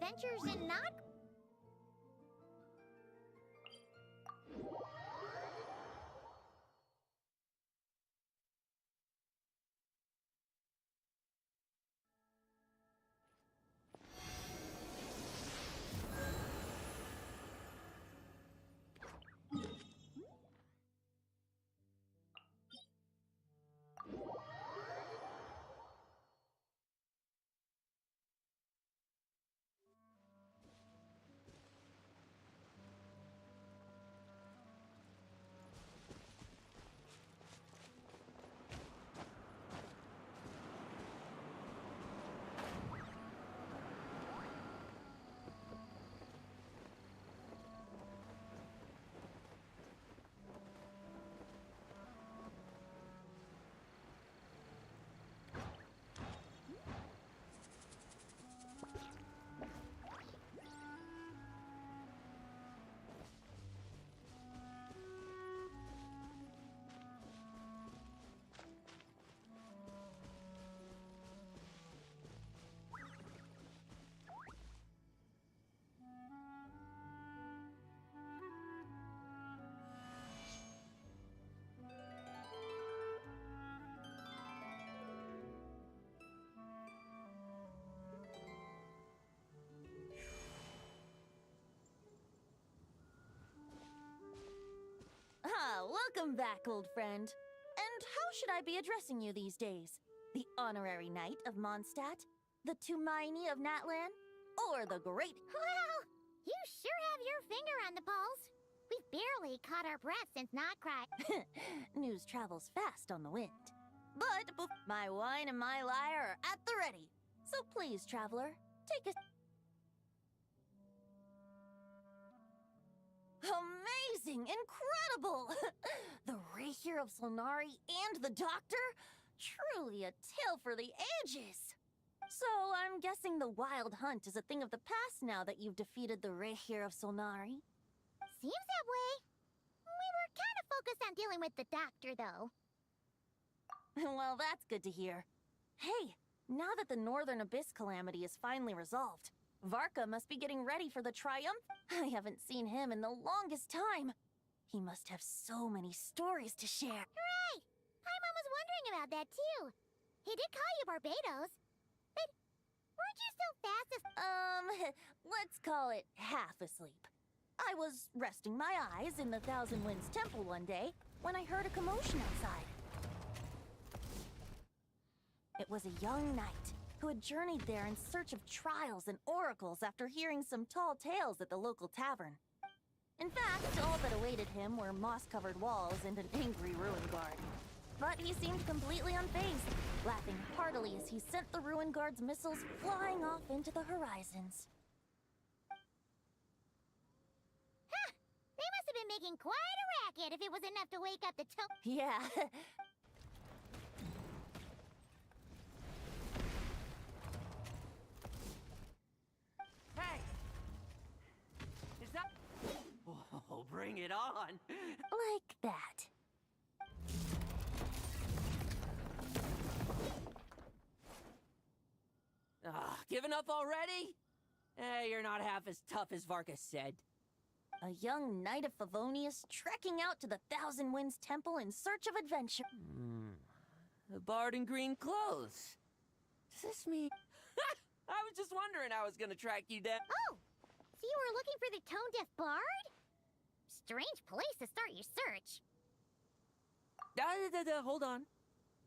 adventures in not... Welcome back, old friend. And how should I be addressing you these days? The honorary knight of Mondstadt? The Tumaini of Natlan? Or the great... Well, you sure have your finger on the pulse. We've barely caught our breath since Not News travels fast on the wind. But my wine and my lyre are at the ready. So please, traveler, take a... Amazing! Incredible! The Rahier of Solnari and the Doctor? Truly a tale for the ages! So, I'm guessing the Wild Hunt is a thing of the past now that you've defeated the Rahier of Solnari? Seems that way. We were kind of focused on dealing with the Doctor, though. Well, that's good to hear. Hey, now that the Northern Abyss calamity is finally resolved, Varka must be getting ready for the triumph. I haven't seen him in the longest time. He must have so many stories to share. Right! Paimon was wondering about that, too. He did call you Barbados, but weren't you still fast as... Let's call it half asleep. I was resting my eyes in the Thousand Winds Temple one day when I heard a commotion outside. It was a young knight who had journeyed there in search of trials and oracles after hearing some tall tales at the local tavern. In fact, all that awaited him were moss-covered walls and an angry ruin guard. But he seemed completely unfazed, laughing heartily as he sent the ruin guard's missiles flying off into the horizons. Huh! They must have been making quite a racket if it was enough to wake up the Yeah. Hey! Is that... Oh, bring it on! Like that. Giving up already? You're not half as tough as Varka said. A young knight of Favonius trekking out to the Thousand Winds Temple in search of adventure. A bard in green clothes. Does this mean... I was just wondering how I was gonna track you down. Oh! So you were looking for the tone-deaf bard? Strange place to start your search. Hold on.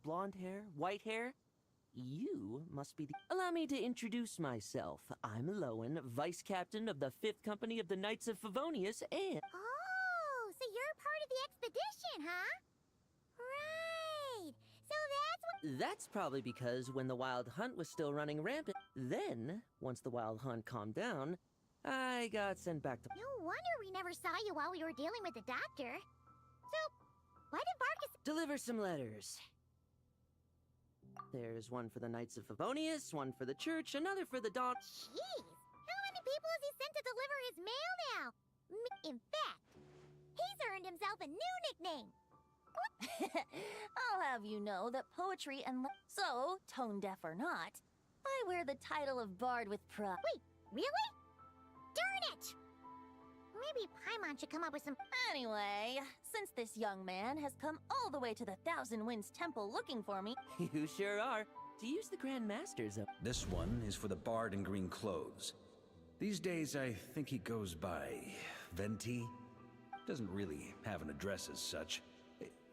Blonde hair, white hair. You must be the... Allow me to introduce myself. I'm Lowen, Vice Captain of the 5th Company of the Knights of Favonius, and... Oh, so you're part of the expedition, huh? Right. So that's what... That's probably because when the Wild Hunt was still running rampant, then, once the Wild Hunt calmed down, I got sent back to... No wonder we never saw you while we were dealing with the Doctor. So, why did Varkas... Deliver some letters. There's one for the Knights of Favonius, one for the church, another for the Dawn... Jeez! How many people has he sent to deliver his mail now? In fact, he's earned himself a new nickname. I'll have you know that poetry and... So, tone deaf or not, I wear the title of Bard with pride. Wait, Really? Darn it! Maybe Paimon should come up with some... Anyway, since this young man has come all the way to the Thousand Winds Temple looking for me... You sure are. To use the Grand Master's up. This one is for the bard in green clothes. These days, I think he goes by Venti. Doesn't really have an address as such.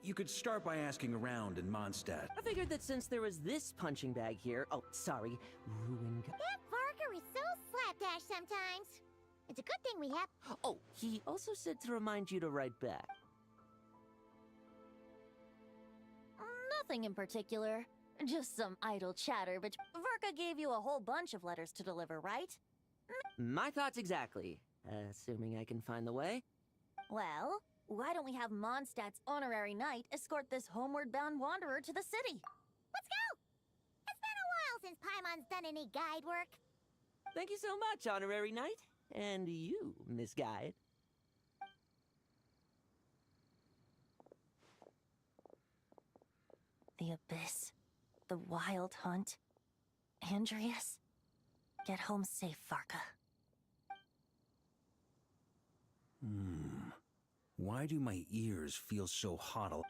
You could start by asking around in Mondstadt. I figured that since there was this punching bag here... Oh, sorry. Ruin... That Barker is so slapdash sometimes. It's a good thing we have... Oh, he also said to remind you to write back. Nothing in particular. Just some idle chatter, but Verka gave you a whole bunch of letters to deliver, right? My thoughts exactly. Assuming I can find the way. Well, why don't we have Mondstadt's honorary knight escort this homeward-bound wanderer to the city? Let's go! It's been a while since Paimon's done any guide work. Thank you so much, Honorary Knight. And you, Miss Guide. The Abyss. The Wild Hunt. Andreas. Get home safe, Varka. Why do my ears feel so hot?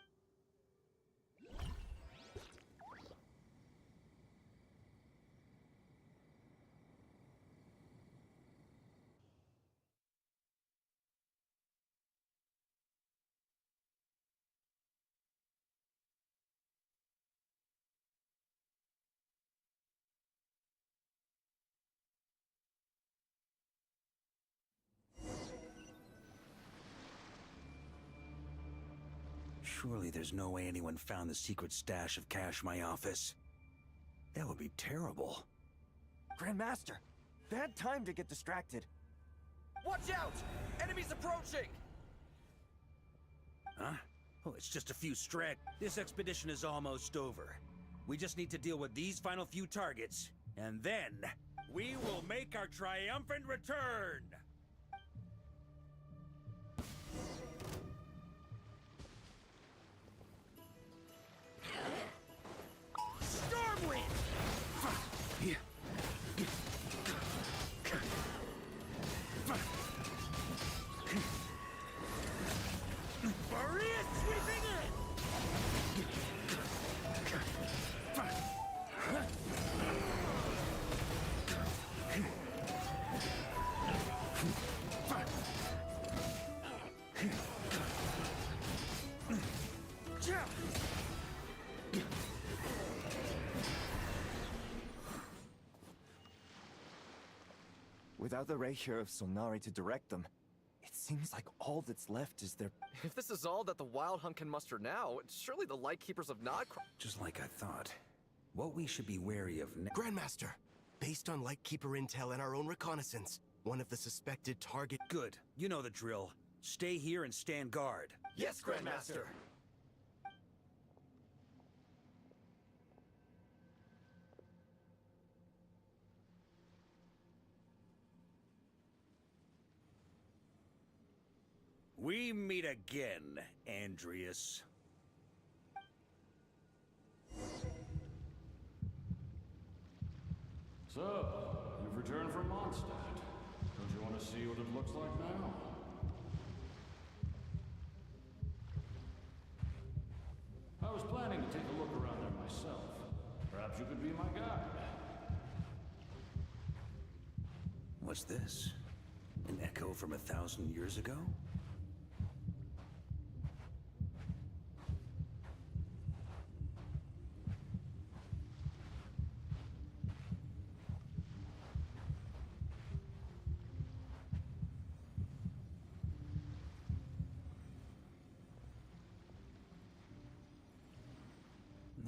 Surely there's no way anyone found the secret stash of cash in my office. That would be terrible. Grandmaster, bad time to get distracted. Watch out! Enemies approaching! Huh? Oh, it's just a few This expedition is almost over. We just need to deal with these final few targets, and then we will make our triumphant return! Stormwind! Maria sweeping in! Without the Rapier of Solnari to direct them, it seems like all that's left is their... If this is all that the Wild Hunt can muster now, surely the Lightkeepers of Nod... Just like I thought. What we should be wary of now... Grandmaster, based on Lightkeeper intel and our own reconnaissance, one of the suspected target... Good. You know the drill. Stay here and stand guard. Yes, Grandmaster! We meet again, Andreas. So, you've returned from Mondstadt. Don't you want to see what it looks like now? I was planning to take a look around there myself. Perhaps you could be my guide. What's this? An echo from 1,000 years ago?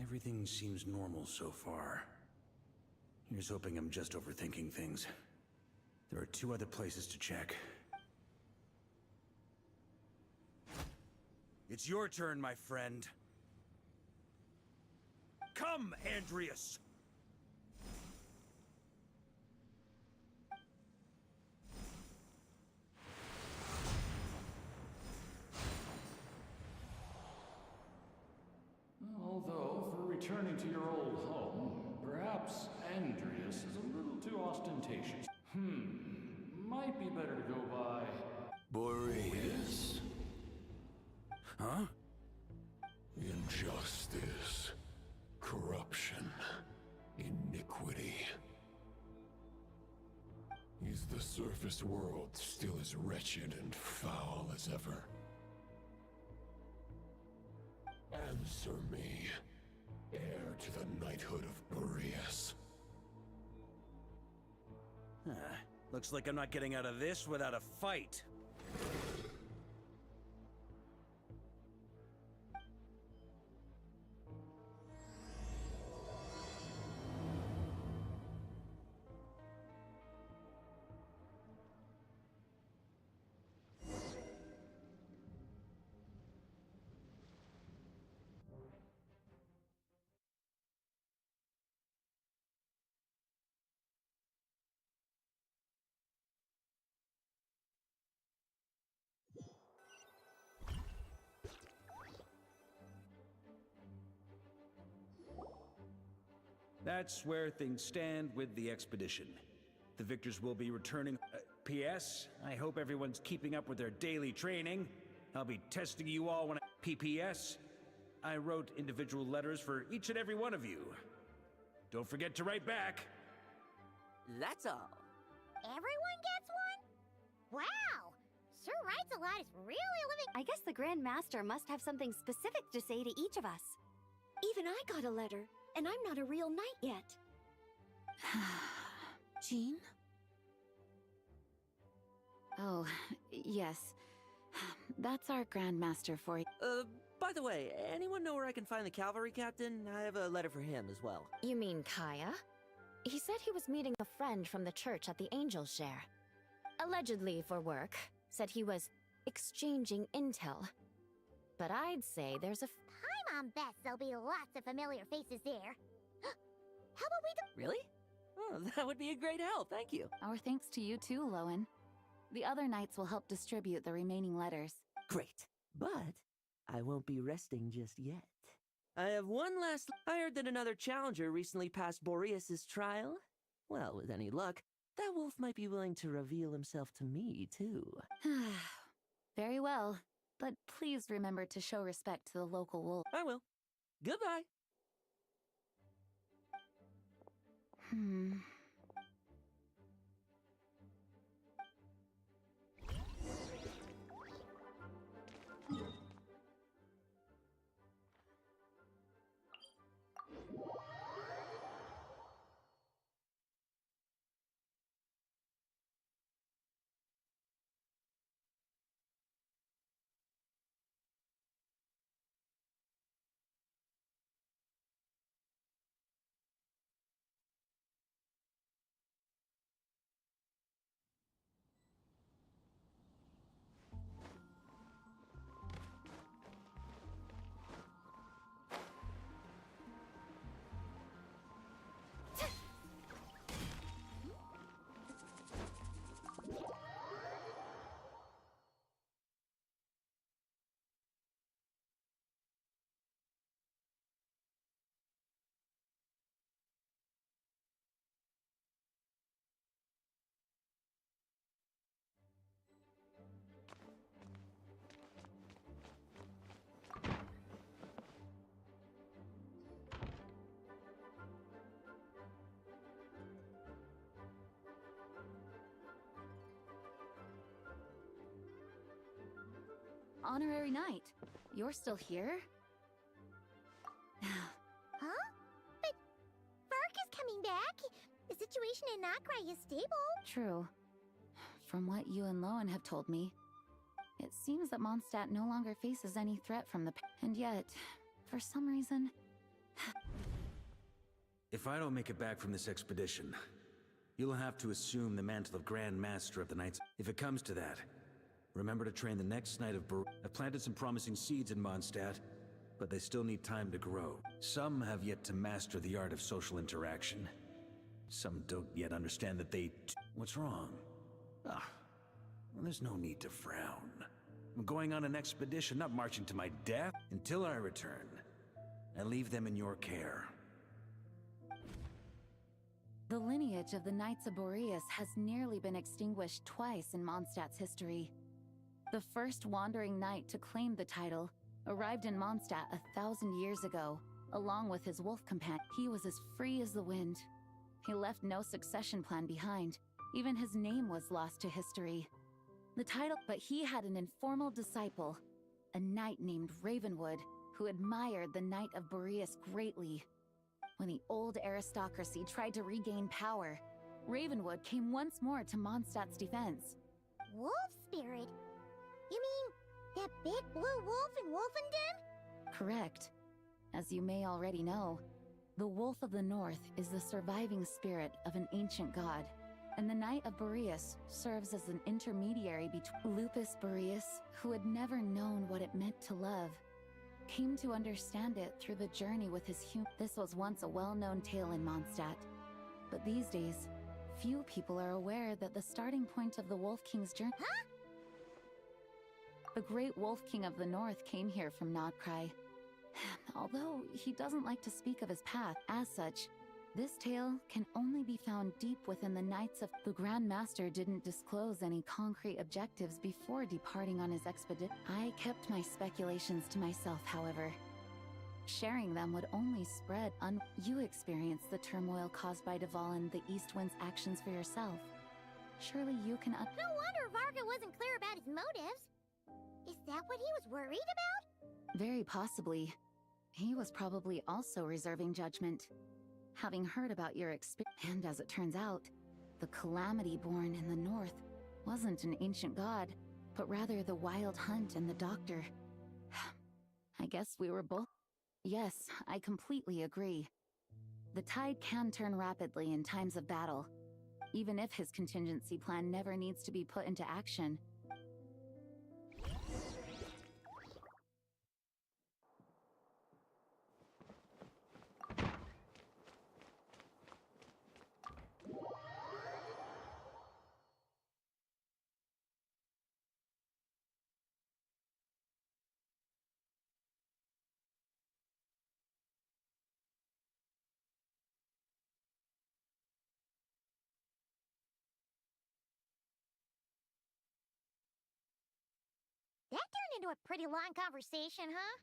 Everything seems normal so far. Here's hoping I'm just overthinking things. There are 2 other places to check. It's your turn, my friend. Come, Andreas! Although, for returning to your old home, perhaps Andreas is a little too ostentatious. surface world still as wretched and foul as ever. Answer me, heir to the knighthood of Boreas. Looks like I'm not getting out of this without a fight. That's where things stand with the expedition. The victors will be returning. P.S. I hope everyone's keeping up with their daily training. I'll be testing you all when I... P.P.S. I wrote individual letters for each and every one of you. Don't forget to write back. That's all. Everyone gets one? Wow! Sir writes a lot is really living. I guess the Grand Master must have something specific to say to each of us. Even I got a letter, and I'm not a real knight yet. Jean? Oh, yes. That's our Grand Master for you. By the way, anyone know where I can find the cavalry captain? I have a letter for him as well. You mean Kaya? He said he was meeting a friend from the church at the Angel Share. Allegedly for work. Said he was exchanging intel. But I'd say there's a... Hi, Mom Beth. There'll be lots of familiar faces there. How about we do... Really? Oh, that would be a great help, thank you. Our thanks to you too, Lowen. The other knights will help distribute the remaining letters. Great. But I won't be resting just yet. I have one last... I heard that another challenger recently passed Boreas' trial. Well, with any luck, that wolf might be willing to reveal himself to me, too. Very well. But please remember to show respect to the local wolf. I will. Goodbye. Honorary Knight, you're still here? Huh? But Fark is coming back. The situation in Nakrai is stable. True. From what you and Lowen have told me, it seems that Mondstadt no longer faces any threat from the... And yet, for some reason... If I don't make it back from this expedition, you'll have to assume the mantle of Grand Master of the Knights. If it comes to that, remember to train the next Knight of I've planted some promising seeds in Mondstadt, but they still need time to grow. Some have yet to master the art of social interaction. Some don't yet understand that they... What's wrong? Well, there's no need to frown. I'm going on an expedition, not marching to my death. Until I return, I leave them in your care. The lineage of the Knights of Boreas has nearly been extinguished twice in Mondstadt's history. The first wandering knight to claim the title arrived in Mondstadt 1,000 years ago, along with his wolf companion. He was as free as the wind. He left no succession plan behind, Even his name was lost to history. The title, but he had an informal disciple, a knight named Ravenwood, who admired the Knight of Boreas greatly. When the old aristocracy tried to regain power, Ravenwood came once more to Mondstadt's defense. Wolf spirit? You mean that big blue wolf in Wolfenden? Correct. As you may already know, the Wolf of the North is the surviving spirit of an ancient god, and the Knight of Boreas serves as an intermediary between Lupus Boreas, who had never known what it meant to love, came to understand it through the journey with his This was once a well-known tale in Mondstadt, but these days, few people are aware that the starting point of the Wolf King's journey. Huh? The great Wolf King of the North came here from Nodcry. Although he doesn't like to speak of his path, as such, this tale can only be found deep within the Knights of... The Grand Master didn't disclose any concrete objectives before departing on his expedition. I kept my speculations to myself, however. Sharing them would only spread You experienced the turmoil caused by Dvalin the East Wind's actions for yourself. Surely you can... No wonder Varga wasn't clear about his motives. Is that what he was worried about? Very possibly. He was probably also reserving judgment, having heard about your experience. And as it turns out, the Calamity born in the North wasn't an ancient god, but rather the Wild Hunt and the Doctor. I guess we were both... Yes, I completely agree. The tide can turn rapidly in times of battle, even if his contingency plan never needs to be put into action. That turned into a pretty long conversation, huh?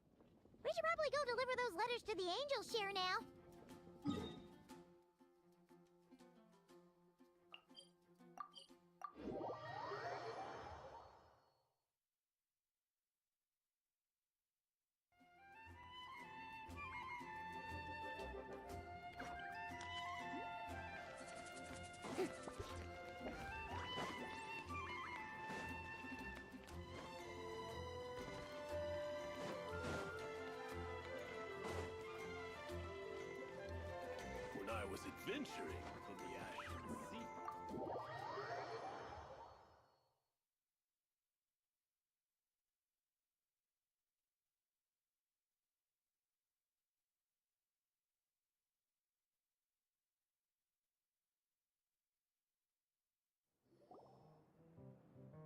We should probably go deliver those letters to the Angels share now. When I was adventuring in the Ashen Sea.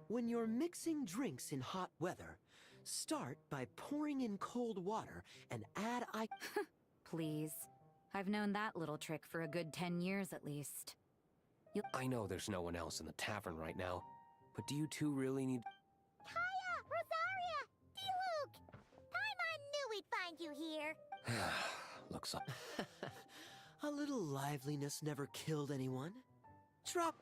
When you're mixing drinks in hot weather, start by pouring in cold water and add Please. I've known that little trick for a good 10 years at least. I know there's no one else in the tavern right now, but do you two really need... Kaya! Rosaria! D-Luke! I knew we'd find you here. Looks like... A little liveliness never killed anyone. Drop...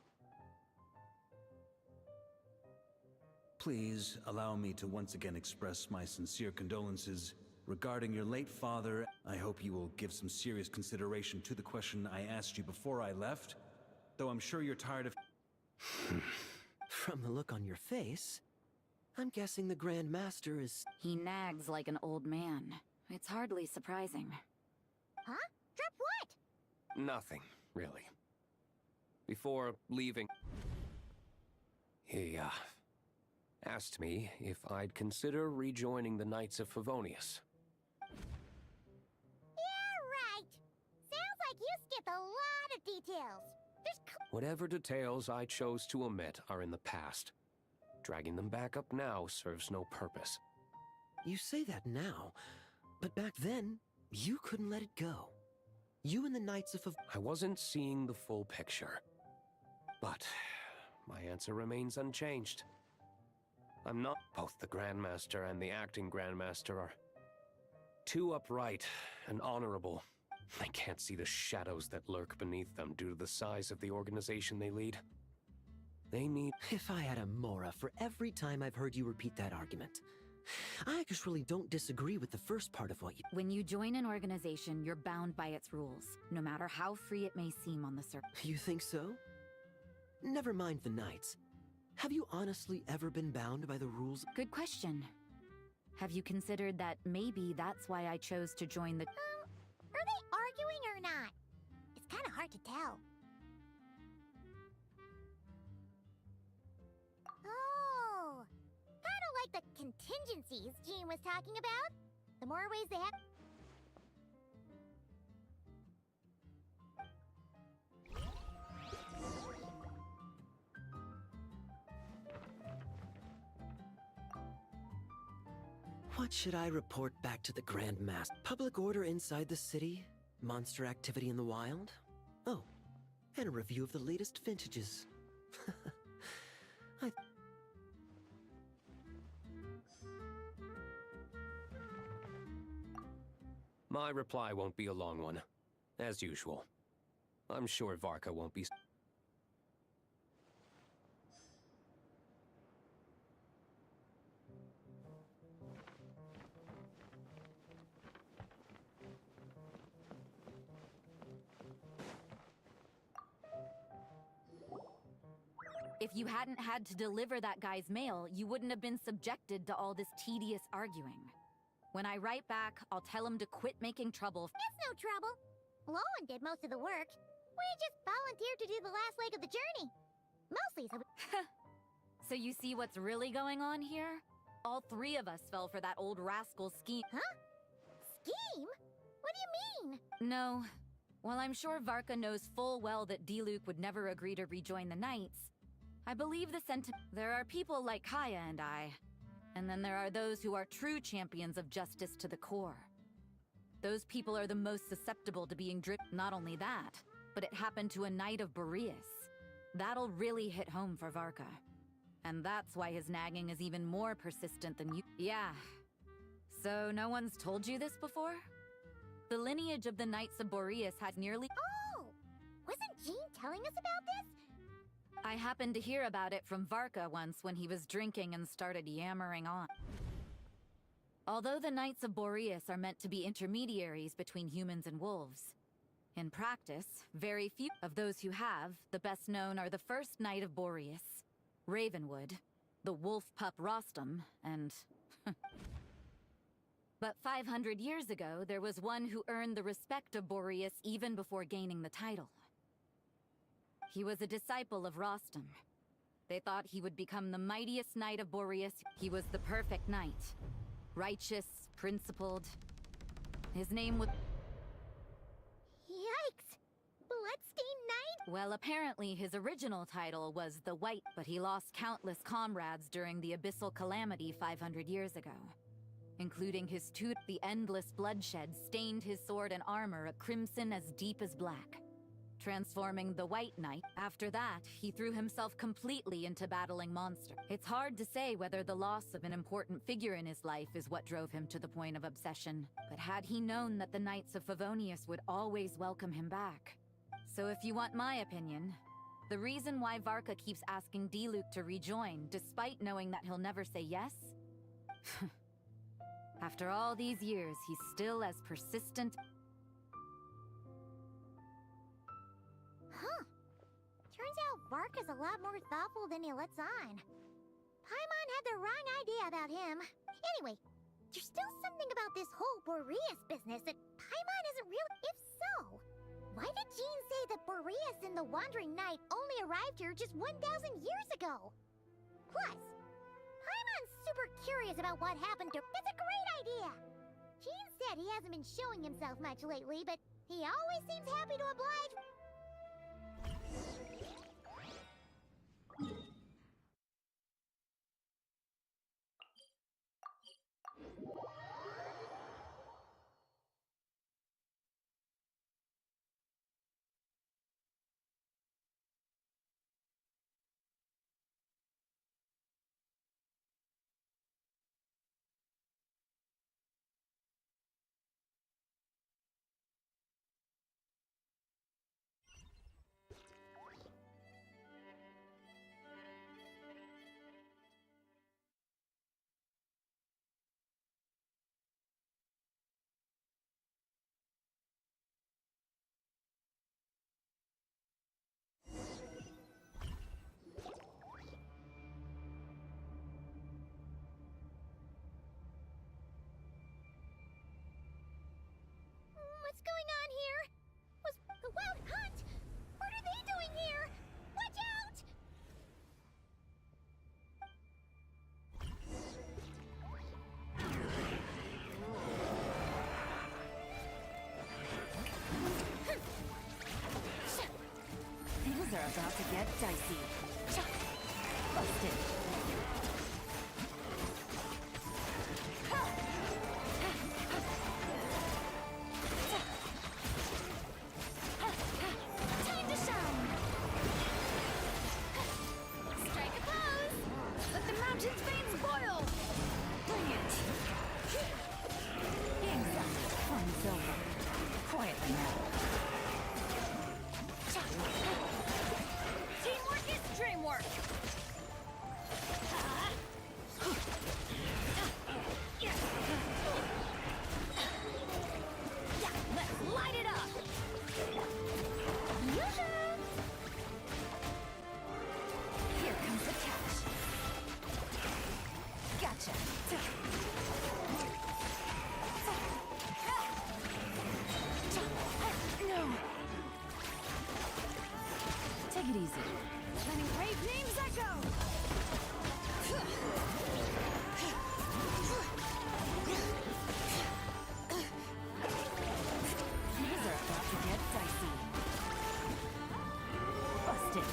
Please allow me to once again express my sincere condolences regarding your late father. I hope you will give some serious consideration to the question I asked you before I left, though I'm sure you're tired of... From the look on your face, I'm guessing the Grand Master is... He nags like an old man. It's hardly surprising. Huh? Drip what? Nothing, really. Before leaving... He, asked me if I'd consider rejoining the Knights of Favonius. Yeah, right. Sounds like you skipped a lot of details. Whatever details I chose to omit are in the past. Dragging them back up now serves no purpose. You say that now, but back then, you couldn't let it go. You and the Knights of I wasn't seeing the full picture. But my answer remains unchanged. I'm not. Both the Grandmaster and the acting Grandmaster are too upright and honorable. I can't see the shadows that lurk beneath them due to the size of the organization they lead. They need... If I had a Mora for every time I've heard you repeat that argument. I actually don't disagree with the first part of what you... When you join an organization, you're bound by its rules, no matter how free it may seem on the surface. You think so? Never mind the Knights. Have you honestly ever been bound by the rules? Good question. Have you considered that maybe that's why I chose to join the... Are they arguing or not? It's kind of hard to tell. Oh, kind of like the contingencies Jean was talking about. The more ways they have... What should I report back to the Grand Master? Public order inside the city? Monster activity in the wild? Oh, and a review of the latest vintages. My reply won't be a long one. As usual. I'm sure Varka won't be... If you hadn't had to deliver that guy's mail, you wouldn't have been subjected to all this tedious arguing. When I write back, I'll tell him to quit making trouble. It's no trouble. Lowen did most of the work. We just volunteered to do the last leg of the journey. Mostly so... So you see what's really going on here? All three of us fell for that old rascal scheme. Huh? Scheme? What do you mean? No. While I'm sure Varka knows full well that Diluc would never agree to rejoin the Knights, I believe the sentiment... There are people like Kaya and I, and then there are those who are true champions of justice to the core. Those people are the most susceptible to being driven. Not only that, but it happened to a Knight of Boreas. That'll really hit home for Varka. And that's why his nagging is even more persistent than you... Yeah. So no one's told you this before? The lineage of the Knights of Boreas had nearly... Oh! Wasn't Jean telling us about this? I happened to hear about it from Varka once when he was drinking and started yammering on. Although the Knights of Boreas are meant to be intermediaries between humans and wolves, in practice, very few of those who have, the best known are the first Knight of Boreas, Ravenwood, the wolf pup Rostam, and... But 500 years ago, there was one who earned the respect of Boreas even before gaining the title. He was a disciple of Rostam. They thought he would become the mightiest Knight of Boreas. He was the perfect knight. Righteous, principled. His name was... Yikes! Bloodstained Knight? Well, apparently his original title was the White, but he lost countless comrades during the Abyssal Calamity 500 years ago. Including his tooth, the endless bloodshed stained his sword and armor a crimson as deep as black. Transforming the White Knight, after that, he threw himself completely into battling monsters. It's hard to say whether the loss of an important figure in his life is what drove him to the point of obsession. But had he known that the Knights of Favonius would always welcome him back. So if you want my opinion, the reason why Varka keeps asking Diluc to rejoin, despite knowing that he'll never say yes? After all these years, he's still as persistent. Huh. Turns out Varka's a lot more thoughtful than he lets on. Paimon had the wrong idea about him. Anyway, there's still something about this whole Boreas business that Paimon isn't real. If so, why did Jean say that Boreas and the Wandering Knight only arrived here just 1,000 years ago? Plus, Paimon's super curious about what happened to... It's a great idea! Jean said he hasn't been showing himself much lately, but he always seems happy to oblige... about to get dicey. Busted. Time to shine! Strike a pose! Let the mountain's veins boil! Bring it! Game's up. Fun's over. Quietly now. Teamwork is dreamwork! Let's light it up! Here comes the catch. Gotcha. No. Take it easy. Letting brave names echo! These are about to get dicey. Busted.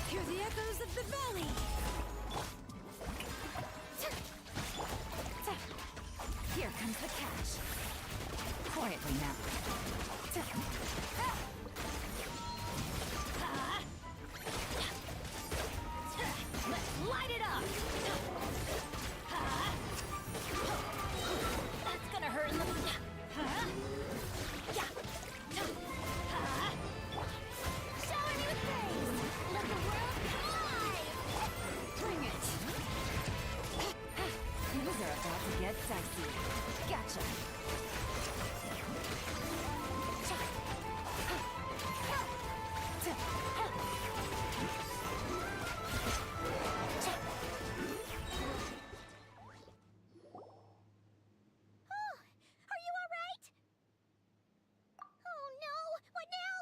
Hear the echoes of the valley! Here comes the catch. Quietly now. Let's light it up! That's gonna hurt. Shower me with praise! Let the world come alive! Bring it. These are about to get dicey. Gotcha. Are you alright? Oh no! What now?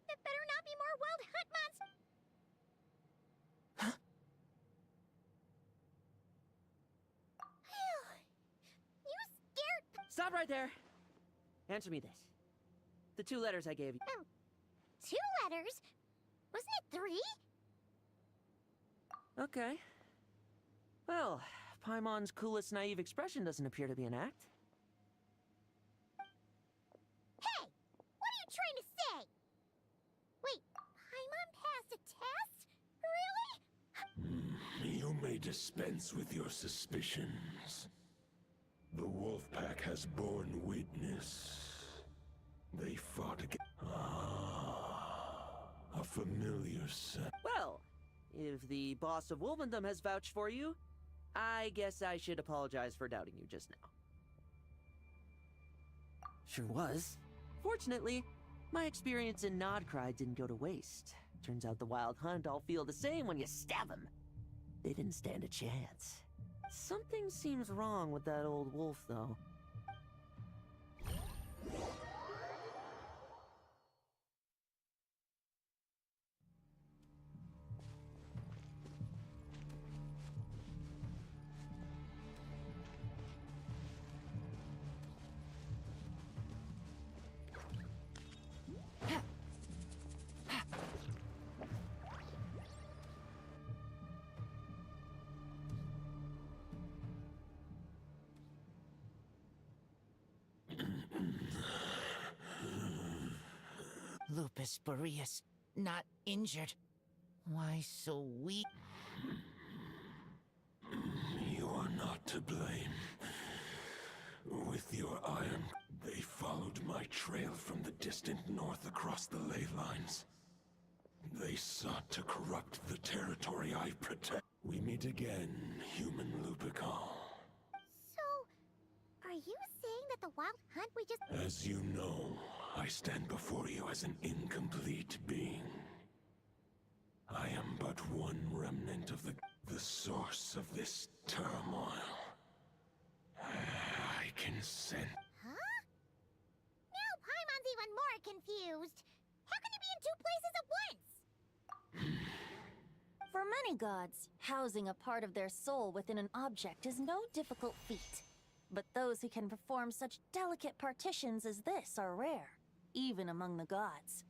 It better not be more wild hunt monsters! You scared... Stop right there! Answer me this. The 2 letters I gave you. 2 letters? Wasn't it 3? Okay. Well, Paimon's coolest naive expression doesn't appear to be an act. Hey! What are you trying to say? Wait, Paimon passed a test? Really? You may dispense with your suspicions. The wolf pack has borne witness. They fought against... a familiar scent. Well, if the boss of Wolvendom has vouched for you, I guess I should apologize for doubting you just now. Sure was. Fortunately, my experience in Nodcry didn't go to waste. Turns out the Wild Hunt all feel the same when you stab them. They didn't stand a chance. Something seems wrong with that old wolf, though. Lupus Boreas, not injured. Why so weak? You are not to blame. With your iron, they followed my trail from the distant north across the ley lines. They sought to corrupt the territory I protect. We meet again, human Lupical. So, are you saying that the Wild Hunt we just... As you know, I stand before you as an incomplete being. I am but one remnant of the source of this turmoil. I can sense... Huh? Now Paimon's even more confused. How can he be in 2 places at once? For many gods, housing a part of their soul within an object is no difficult feat. But those who can perform such delicate partitions as this are rare, even among the gods.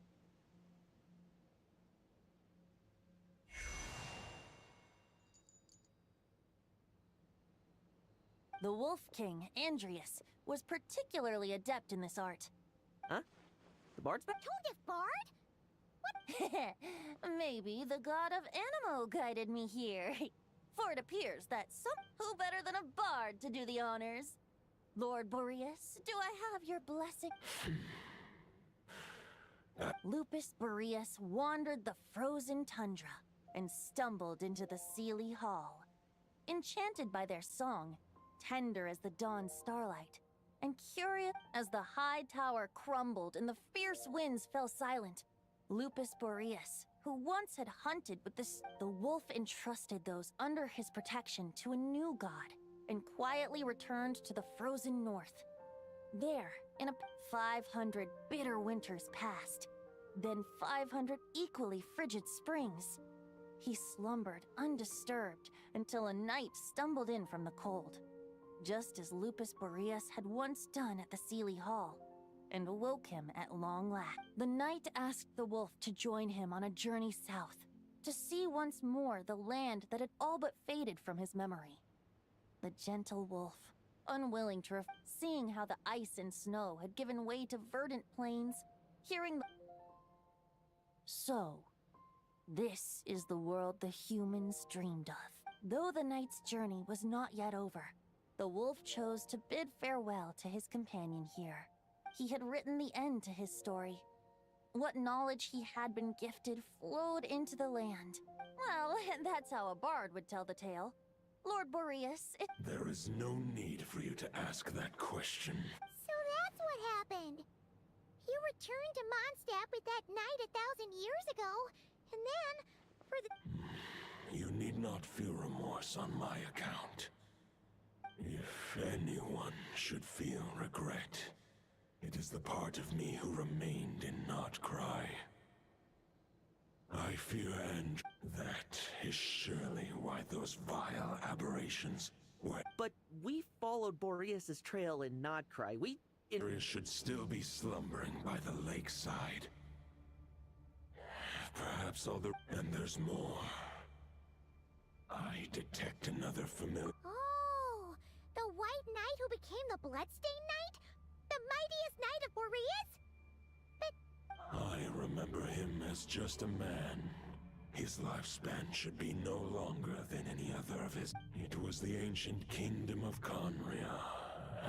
The Wolf King, Andrius, was particularly adept in this art. Huh? The bard's back? Told bard? Maybe the god of Animo guided me here. For it appears that who better than a bard to do the honors? Lord Boreas, do I have your blessing? Lupus Boreas wandered the frozen tundra and stumbled into the Seelie Hall. Enchanted by their song, tender as the dawn starlight, and curious as the high tower crumbled and the fierce winds fell silent, Lupus Boreas, who once had hunted with the wolf entrusted those under his protection to a new god, and quietly returned to the frozen north. There, in 500 bitter winters passed, then 500 equally frigid springs. He slumbered undisturbed until a night stumbled in from the cold, just as Lupus Boreas had once done at the Seelie Hall, and awoke him at long last. The knight asked the wolf to join him on a journey south, to see once more the land that had all but faded from his memory. The gentle wolf, unwilling to seeing how the ice and snow had given way to verdant plains, hearing the... So, this is the world the humans dreamed of. Though the knight's journey was not yet over, the wolf chose to bid farewell to his companion here. He had written the end to his story. What knowledge he had been gifted flowed into the land. Well, that's how a bard would tell the tale. Lord Boreas, There is no need for you to ask that question. So that's what happened. You returned to Mondstadt with that knight 1,000 years ago, and then, for the... You need not feel remorse on my account. If anyone should feel regret, it is the part of me who remained in Notcry. I fear, and that is surely why those vile aberrations were... But we followed Boreas' trail in Notcry. Boreas should still be slumbering by the lakeside. Perhaps all the... And there's more. I detect another familiar... Oh, the White Knight who became the Bloodstained Knight? The mightiest knight of Boreas? I remember him as just a man. His lifespan should be no longer than any other of his... It was the ancient kingdom of Conria,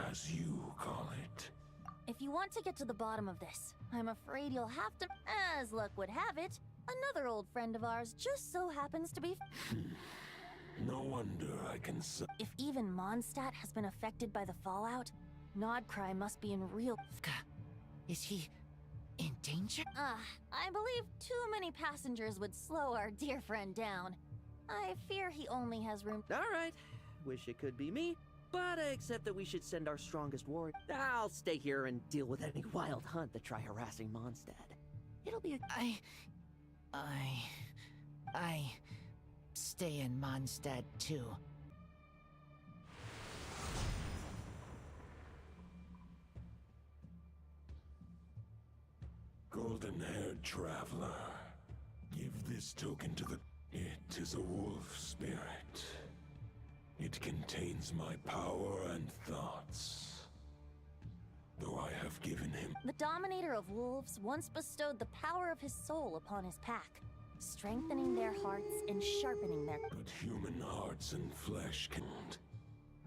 as you call it. if you want to get to the bottom of this, I'm afraid you'll have to... As luck would have it, another old friend of ours just so happens to be... No wonder I can... If even Mondstadt has been affected by the fallout, Nodcry must be in real... Is he... in danger? I believe too many passengers would slow our dear friend down. I fear he only has room... Alright, wish it could be me, but I accept that we should send our strongest warrior. I'll stay here and deal with any wild hunt that try harassing Mondstadt. It'll be a... I stay in Mondstadt too. Golden-haired traveler, give this token to the... It is a wolf spirit. It contains my power and thoughts. Though I have given him... The Dominator of Wolves once bestowed the power of his soul upon his pack, strengthening their hearts and sharpening their... But human hearts and flesh can...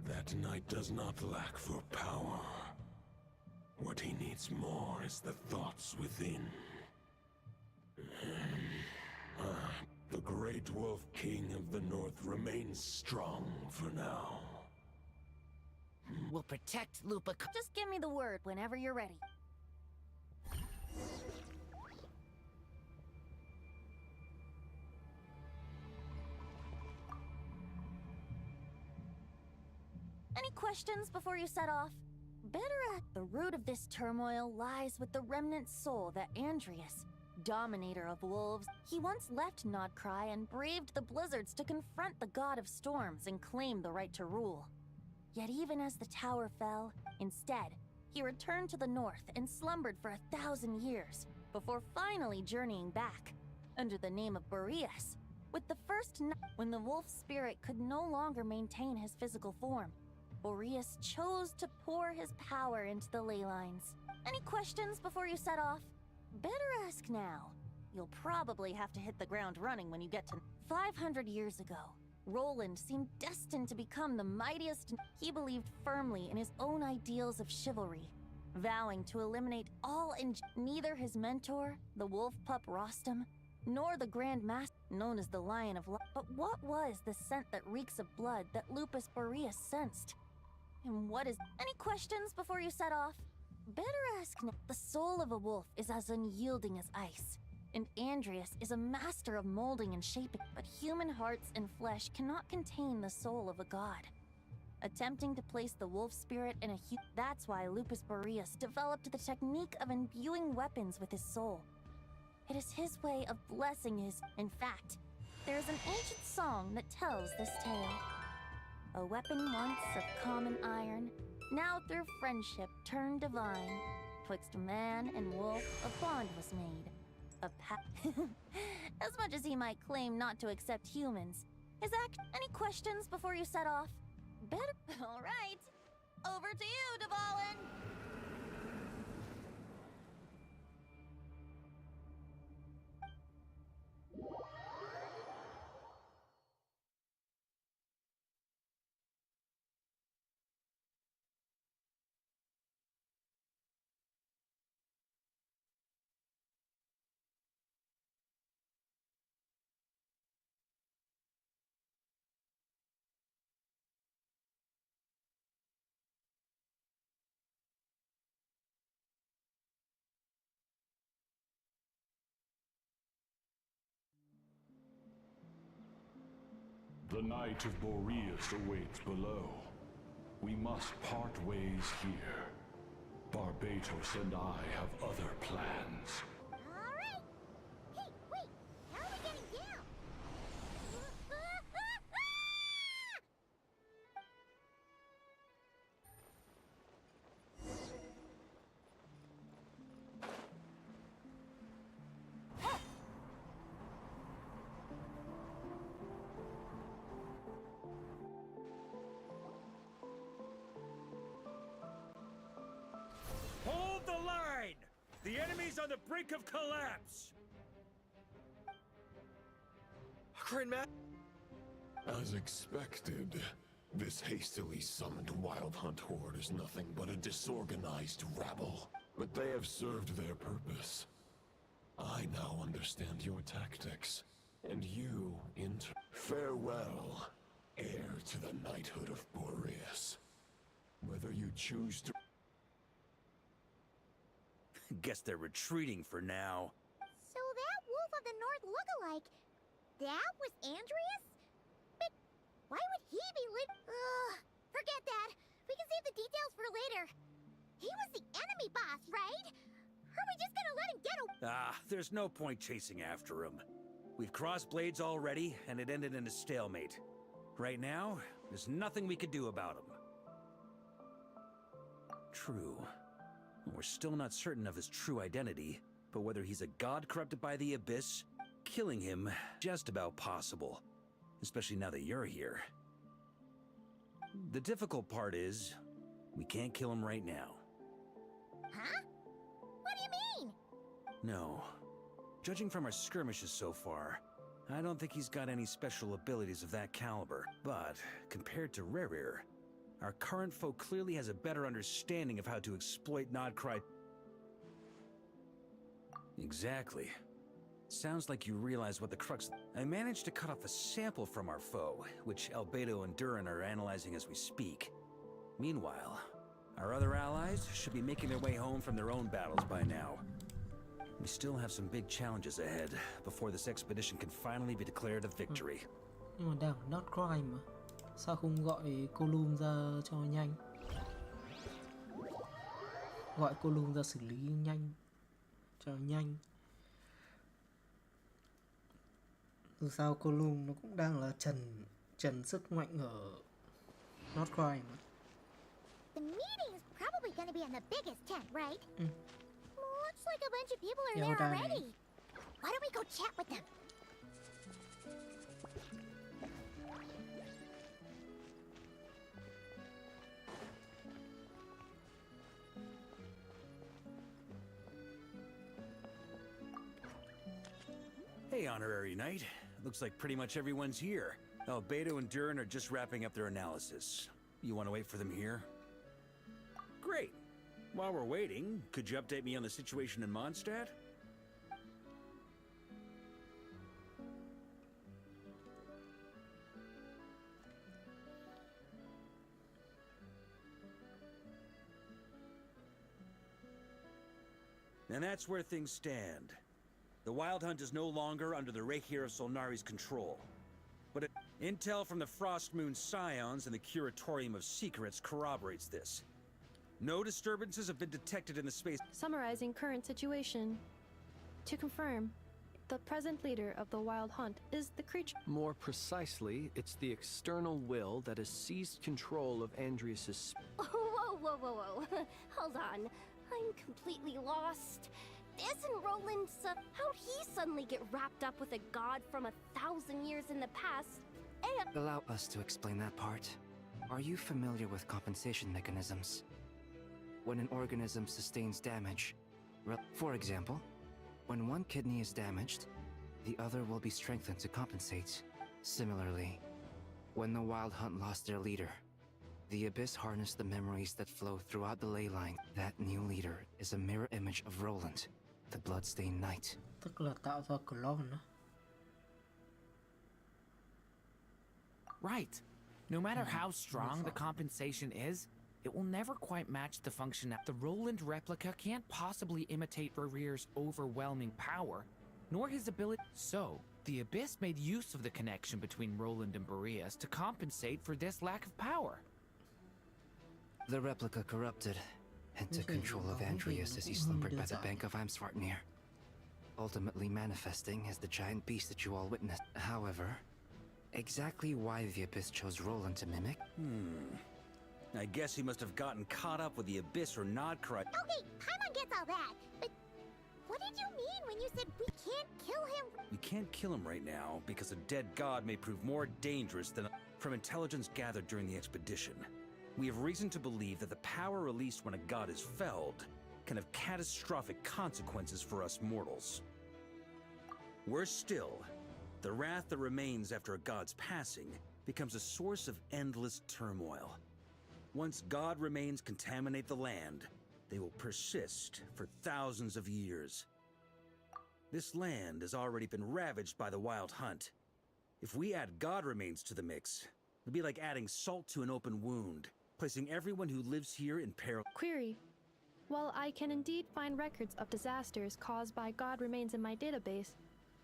That knight does not lack for power. What he needs more is the thoughts within. The Great Wolf King of the North remains strong for now. We'll protect Lupa... Just give me the word whenever you're ready. Any questions before you set off? Better at the root of this turmoil lies with the remnant soul that Andrius, dominator of wolves, he once left Nodcry and braved the blizzards to confront the god of storms and claim the right to rule. Yet even as the tower fell, instead, he returned to the north and slumbered for 1,000 years, before finally journeying back, under the name of Boreas, with the first night when the wolf spirit could no longer maintain his physical form. Boreas chose to pour his power into the ley lines. Any questions before you set off? Better ask now. You'll probably have to hit the ground running when you get to 500 years ago. Roland seemed destined to become the mightiest. He believed firmly in his own ideals of chivalry, vowing to eliminate all neither his mentor, the wolf pup Rostam, nor the Grand Master, known as the Lion of Light. But what was the scent that reeks of blood that Lupus Boreas sensed? And what is... Any questions before you set off? Better ask now. The soul of a wolf is as unyielding as ice, and Andreas is a master of molding and shaping. But human hearts and flesh cannot contain the soul of a god. Attempting to place the wolf spirit in a that's why Lupus Boreas developed the technique of imbuing weapons with his soul. It is his way of blessing his... In fact, there is an ancient song that tells this tale. A weapon once of common iron, now through friendship turned divine. Twixt man and wolf a bond was made. A As much as he might claim not to accept humans, his act... Any questions before you set off? Better... All right. Over to you, Dvalin! The Knight of Boreas awaits below. We must part ways here. Barbatos and I have other plans. Alright! Hey, wait! How are we getting down? Hold the line! The enemy's on the brink of collapse! As expected, this hastily summoned Wild Hunt horde is nothing but a disorganized rabble. But they have served their purpose. I now understand your tactics, and you, farewell, heir to the knighthood of Boreas. Whether you choose to... Guess they're retreating for now. So that Wolf of the North lookalike, that was Andreas? But why would he be forget that. We can save the details for later. He was the enemy boss, right? Are we just gonna let him get away? There's no point chasing after him. We've crossed blades already, and it ended in a stalemate. Right now, there's nothing we could do about him. True. We're still not certain of his true identity, but whether he's a god corrupted by the Abyss, killing him just about possible. Especially now that you're here. The difficult part is, we can't kill him right now. Huh? What do you mean? No. Judging from our skirmishes so far, I don't think he's got any special abilities of that caliber. But, compared to Reup, our current foe clearly has a better understanding of how to exploit Nodcry. Exactly. Sounds like you realize what the crux... I managed to cut off a sample from our foe, which Albedo and Durin are analyzing as we speak. Meanwhile, our other allies should be making their way home from their own battles by now. We still have some big challenges ahead before this expedition can finally be declared a victory. Nhưng mà đang not crime mà. Sao không gọi cô Lum ra cho nhanh? Gọi cô Lum ra xử lý nhanh. Cho nhanh. Dù sao Column nó cũng đang là trần sức mạnh ở Not Crime mà. The meeting's probably gonna be in the biggest tent, right? Looks like a bunch of people are there already. Why don't we go chat with them? Hey, Honorary Knight. Looks like pretty much everyone's here. Beto and Durin are just wrapping up their analysis. You want to wait for them here? Great. While we're waiting, could you update me on the situation in Mondstadt? And that's where things stand. The Wild Hunt is no longer under the Reikir of Solnari's control. But intel from the Frostmoon Scions and the Curatorium of Secrets corroborates this. No disturbances have been detected in the space. Summarizing current situation. To confirm, the present leader of the Wild Hunt is the creature. More precisely, it's the external will that has seized control of Andrias's. Whoa. Hold on. I'm completely lost. Isn't Roland how'd he suddenly get wrapped up with a god from 1,000 years in the past? And allow us to explain that part. Are you familiar with compensation mechanisms? When an organism sustains damage, for example, when one kidney is damaged, the other will be strengthened to compensate. Similarly, when the Wild Hunt lost their leader, the Abyss harnessed the memories that flow throughout the ley line. That new leader is a mirror image of Roland, the Bloodstained Knight. Tức là tạo ra clone á. Right. No matter how strong the compensation is, it will never quite match the function. The Roland replica can't possibly imitate Barir's overwhelming power, nor his ability. So, the Abyss made use of the connection between Roland and Boreas to compensate for this lack of power. The replica corrupted and took control of Andreas as he slumbered by the bank of Amsvartnir, ultimately manifesting as the giant beast that you all witnessed. However, exactly why the Abyss chose Roland to mimic? I guess he must have gotten caught up with the Abyss or Nodcry. Okay, Paimon gets all that, but what did you mean when you said we can't kill him? We can't kill him right now because a dead god may prove more dangerous than from intelligence gathered during the expedition. We have reason to believe that the power released when a god is felled can have catastrophic consequences for us mortals. Worse still, the wrath that remains after a god's passing becomes a source of endless turmoil. Once god remains contaminate the land, they will persist for thousands of years. This land has already been ravaged by the Wild Hunt. If we add god remains to the mix, it'd be like adding salt to an open wound, placing everyone who lives here in peril. Query. While I can indeed find records of disasters caused by god remains in my database,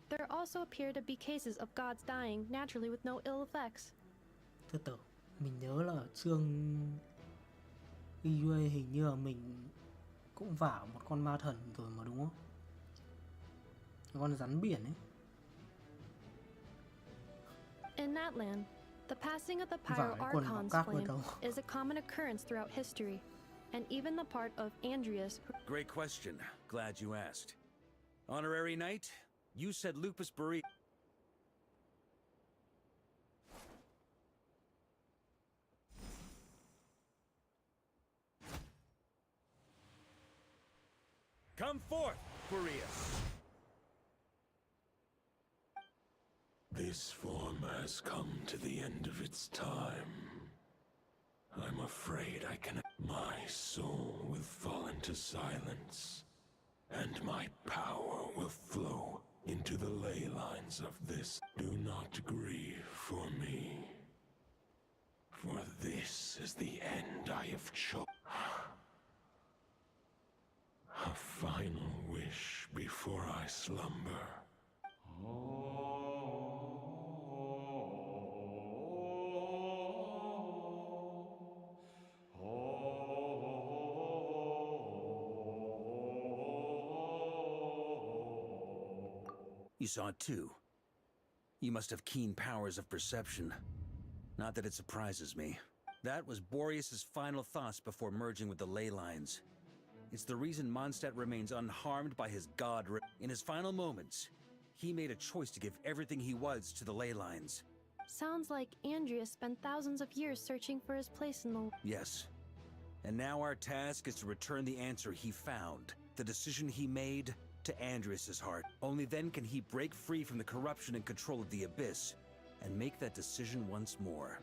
there also appear to be cases of gods dying naturally with no ill effects. Từ từ, mình nhớ là chương EUA hình như là mình cũng vả một con ma thần rồi mà đúng không? Cái con rắn biển ấy. In that land, the passing of the Pyro Archon's flame is a common occurrence throughout history, and even the part of Andreas. Great question. Glad you asked. Honorary Knight, you said Lupus Buri. Come forth, Boreas. This form has come to the end of its time. I'm afraid I can. My soul will fall into silence, and my power will flow into the ley lines of this. Do not grieve for me, for this is the end I have chosen. A final wish before I slumber. You saw it too. You must have keen powers of perception. Not that it surprises me. That was Boreas's final thoughts before merging with the ley lines. It's the reason Mondstadt remains unharmed by his god. In his final moments, he made a choice to give everything he was to the ley lines. Sounds like Andreas spent thousands of years searching for his place in the... Yes. And now our task is to return the answer he found, the decision he made, to Andreas's heart. Only then can he break free from the corruption and control of the Abyss, and make that decision once more.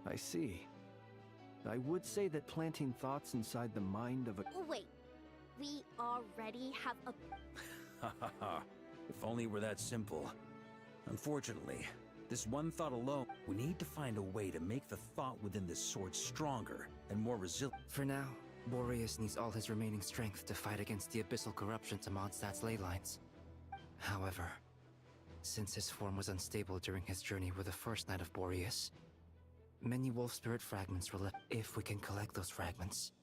I see. I would say that planting thoughts inside the mind of a... Wait, we already have a... Ha ha ha. If only it were that simple. Unfortunately, this one thought alone, we need to find a way to make the thought within this sword stronger and more resilient. For now, Boreas needs all his remaining strength to fight against the abyssal corruption to Mondstadt's ley lines. However, since his form was unstable during his journey with the first night of Boreas, many wolf spirit fragments were left. If we can collect those fragments,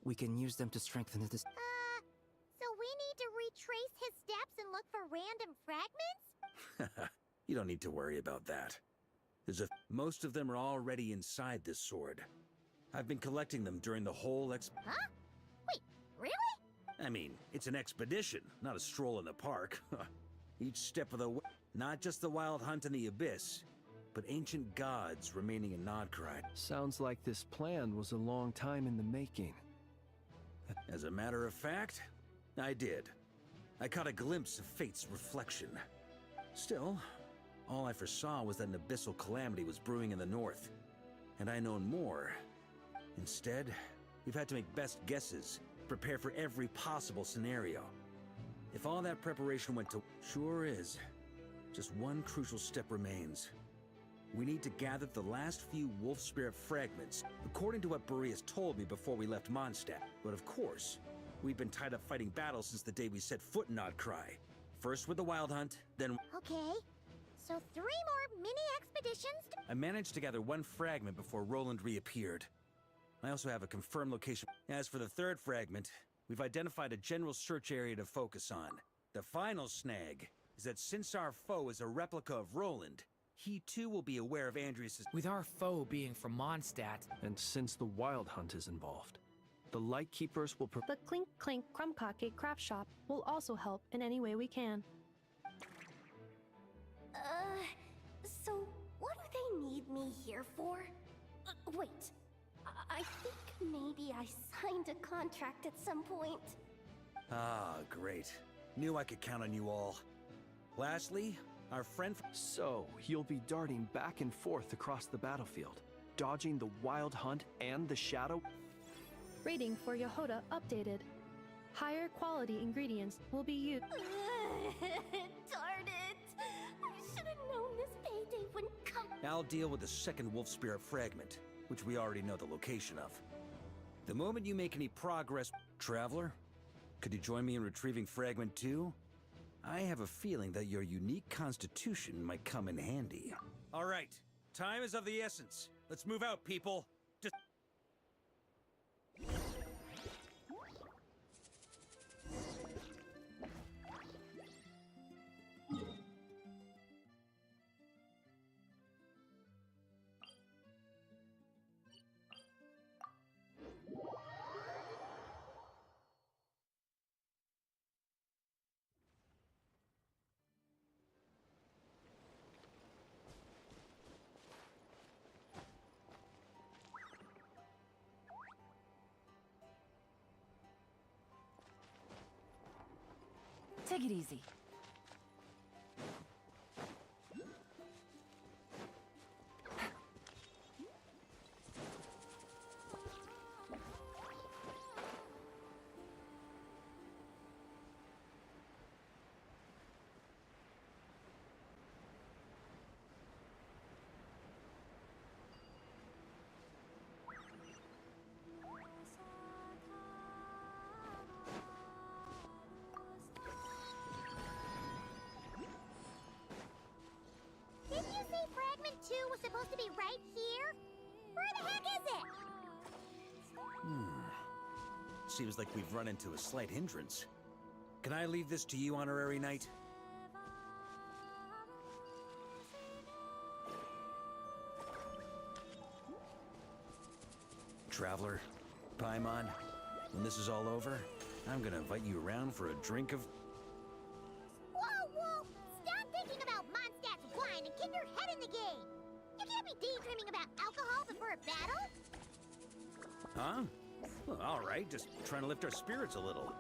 we can use them to strengthen his... So we need to retrace his steps and look for random fragments? You don't need to worry about that. Most of them are already inside this sword. I've been collecting them during the whole Huh? Wait, really? I mean, it's an expedition, not a stroll in the park. Each step of the way, not just the wild hunt in the Abyss, but ancient gods remaining in Nodcry. Sounds like this plan was a long time in the making. As a matter of fact, I did. I caught a glimpse of fate's reflection. Still, all I foresaw was that an abyssal calamity was brewing in the north, and I known more. Instead, we've had to make best guesses, prepare for every possible scenario. If all that preparation went to... Sure is. Just one crucial step remains. We need to gather the last few wolf spirit fragments, according to what Boreas told me before we left Mondstadt. But of course, we've been tied up fighting battles since the day we set foot in Nodcry. First with the Wild Hunt, then... Okay, so 3 more mini-expeditions to... I managed to gather one fragment before Roland reappeared. I also have a confirmed location. As for the third fragment, we've identified a general search area to focus on. The final snag is that since our foe is a replica of Roland, he too will be aware of Andreas's... With our foe being from Mondstadt... And since the Wild Hunt is involved, the Lightkeepers will... The Clink Clink Krumkake craft shop will also help in any way we can. So what do they need me here for? Wait, I think maybe I signed a contract at some point. Ah, great. Knew I could count on you all. Lastly, our friend... So, you'll be darting back and forth across the battlefield, dodging the Wild Hunt and the Shadow? Rating for Yehoda updated. Higher quality ingredients will be used. Darn it! I should have known this payday wouldn't come. I'll deal with the second wolf spirit fragment, which we already know the location of. The moment you make any progress... Traveler, could you join me in retrieving Fragment 2? I have a feeling that your unique constitution might come in handy. All right, time is of the essence. Let's move out, people. Take it easy. Didn't you say Fragment 2 was supposed to be right here? Where the heck is it? Seems like we've run into a slight hindrance. Can I leave this to you, Honorary Knight? traveler. Paimon, when this is all over, I'm gonna invite you around for a drink of... Whoa, whoa! Stop thinking about Mondstadt's wine and get your head in the game! You can't be daydreaming about alcohol before a battle! Huh? Well, alright, just trying to lift our spirits a little.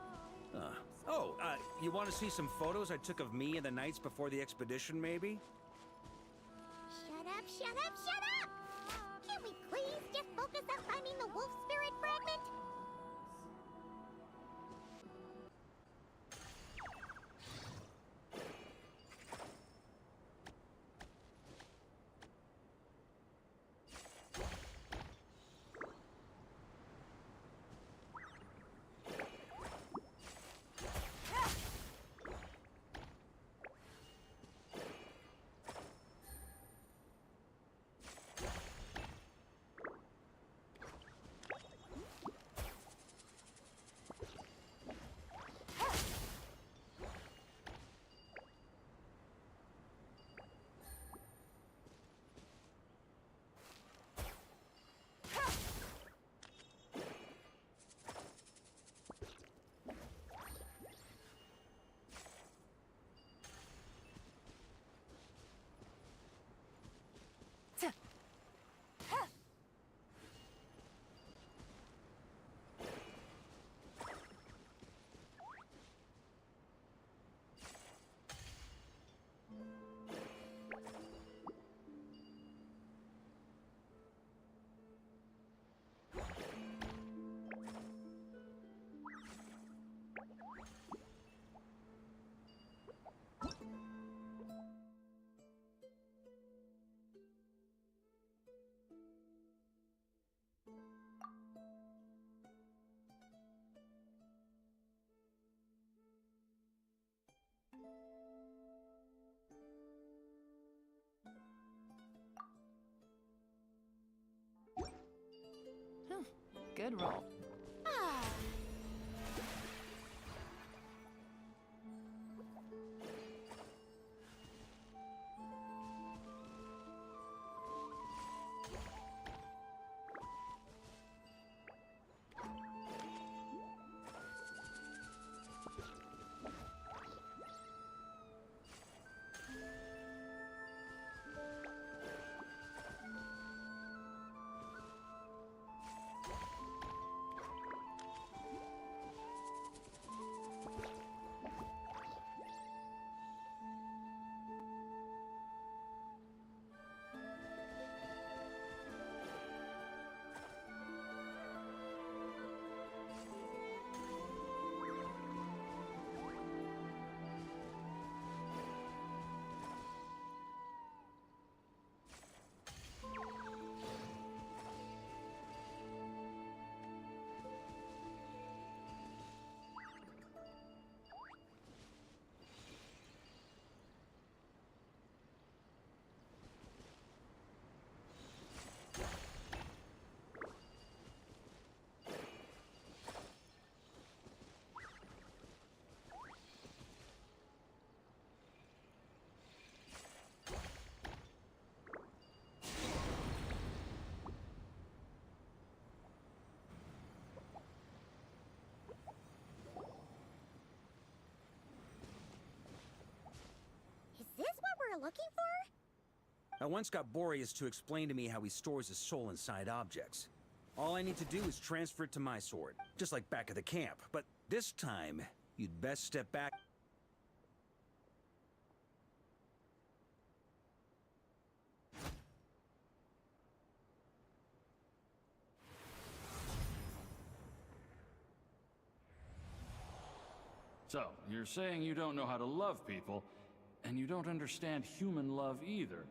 You want to see some photos I took of me and the knights before the expedition, maybe? Shut up, shut up, shut up! Can't we please just focus on finding the wolf spirit fragment? Good roll. Is this what we're looking for? I once got Boreas to explain to me how he stores his soul inside objects. All I need to do is transfer it to my sword, just like back at the camp. But this time, you'd best step back. So, you're saying you don't know how to love people, and you don't understand human love either.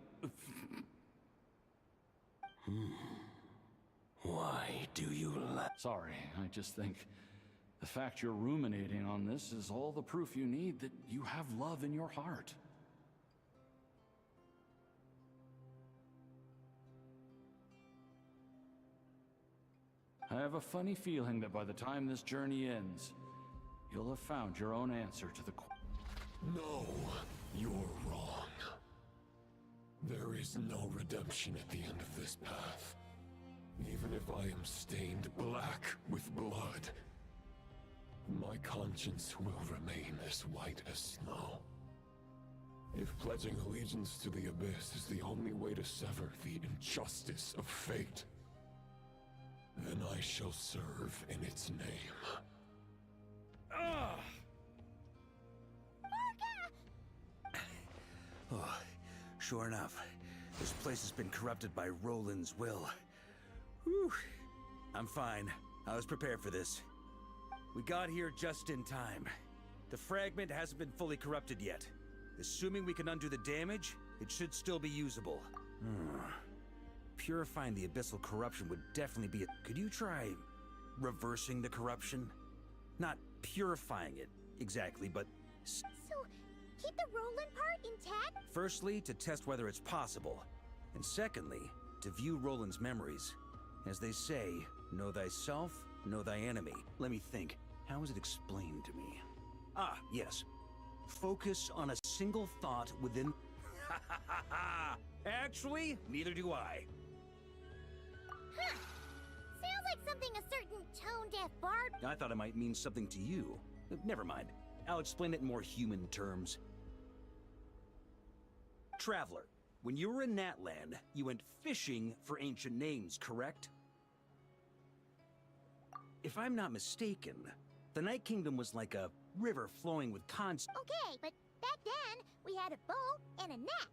Why do you laugh? Sorry, I just think the fact you're ruminating on this is all the proof you need that you have love in your heart. I have a funny feeling that by the time this journey ends, you'll have found your own answer to the question. No, you're wrong. There is no redemption at the end of this path. Even if I am stained black with blood, my conscience will remain as white as snow. If pledging allegiance to the Abyss is the only way to sever the injustice of fate, then I shall serve in its name. Oh, sure enough, this place has been corrupted by Roland's will. Whew. I'm fine. I was prepared for this. We got here just in time. The fragment hasn't been fully corrupted yet. Assuming we can undo the damage, it should still be usable. Purifying the abyssal corruption would definitely be Could you try reversing the corruption? Not purifying it, exactly, but... So, keep the Roland part intact? Firstly, to test whether it's possible. And secondly, to view Roland's memories. As they say, know thyself, know thy enemy. Let me think. How is it explained to me? Ah, yes. Focus on a single thought within... Actually, neither do I. Huh. Sounds like something a certain tone-deaf bard... I thought it might mean something to you. Never mind. I'll explain it in more human terms. Traveler, when you were in Natland, you went fishing for ancient names, correct? If I'm not mistaken, the Night Kingdom was like a river flowing with constant... Okay, but back then, we had a boat and a net.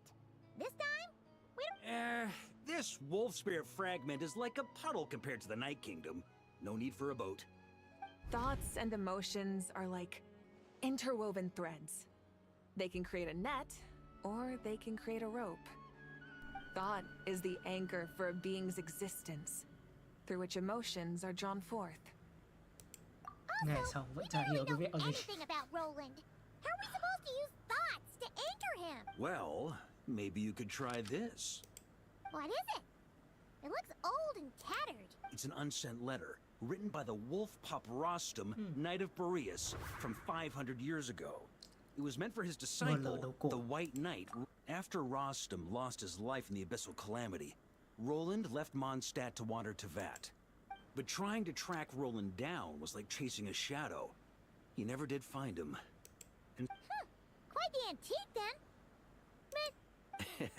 This time, we don't... This wolf spirit fragment is like a puddle compared to the Night Kingdom. No need for a boat. Thoughts and emotions are like interwoven threads. They can create a net, or they can create a rope. Thought is the anchor for a being's existence, through which emotions are drawn forth. Nghe xong vẫn chả hiểu cái việc gì. Anything about Roland. How are we supposed to use thoughts to anchor him? Well, maybe you could try this. What is it? It looks old and tattered. It's an unsent letter, written by the wolf pup Rostam, Knight of Boreas, from 500 years ago. It was meant for his disciple, the White Knight. After Rostam lost his life in the Abyssal Calamity, Roland left Mondstadt to wander Teyvat. But trying to track Roland down was like chasing a shadow. He never did find him. And Quite the antique, then.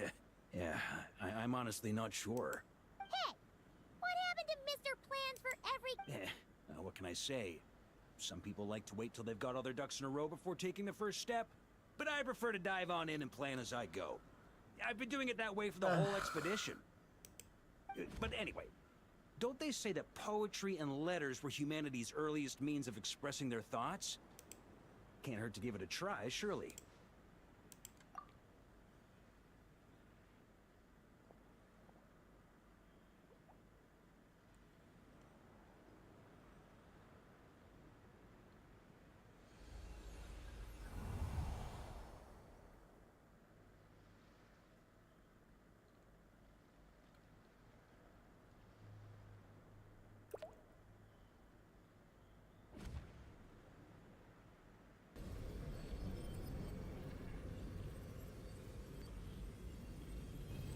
But... yeah, I'm honestly not sure. Hey! What happened to Mr. Plans for every... What can I say? Some people like to wait till they've got all their ducks in a row before taking the first step. But I prefer to dive on in and plan as I go. I've been doing it that way for the whole expedition. But anyway, don't they say that poetry and letters were humanity's earliest means of expressing their thoughts? Can't hurt to give it a try, surely.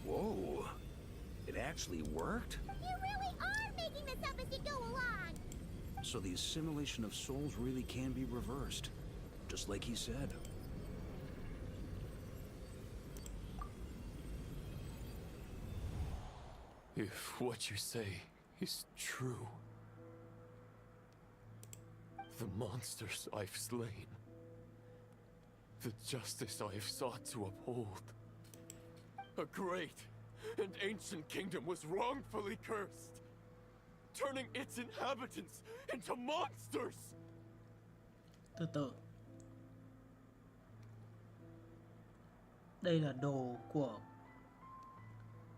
Whoa. It actually worked? You really are making this up as you go along! So the assimilation of souls really can be reversed. Just like he said. If what you say is true, the monsters I've slain, the justice I have sought to uphold, a great and ancient kingdom was wrongfully cursed, turning its inhabitants into monsters! Từ từ. Đây là đồ của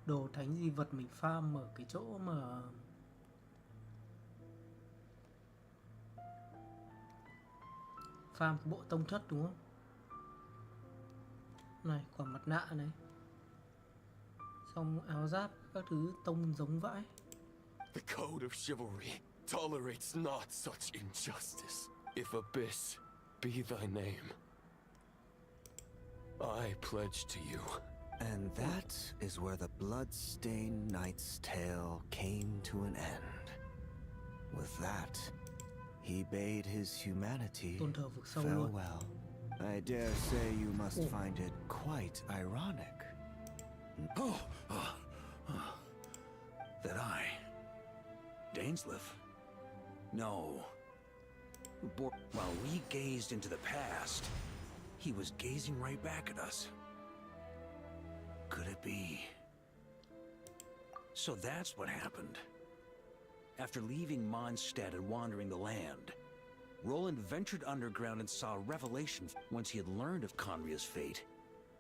đồ thánh di vật mình farm ở cái chỗ mà farm bộ tông thất đúng không? Này, quả mặt nạ này. Xong áo giáp các thứ tông giống vãi. The code of chivalry tolerates not such injustice. If Abyss be thy name, I pledge to you And that is where the blood-stained knight's tale came to an end. With that, he bade his humanity farewell. I dare say you must find it quite ironic. That I... Dainsleif? No. While we gazed into the past, he was gazing right back at us. Could it be? So that's what happened. After leaving Mondstadt and wandering the land, Roland ventured underground and saw a revelation. Once he had learned of Conria's fate,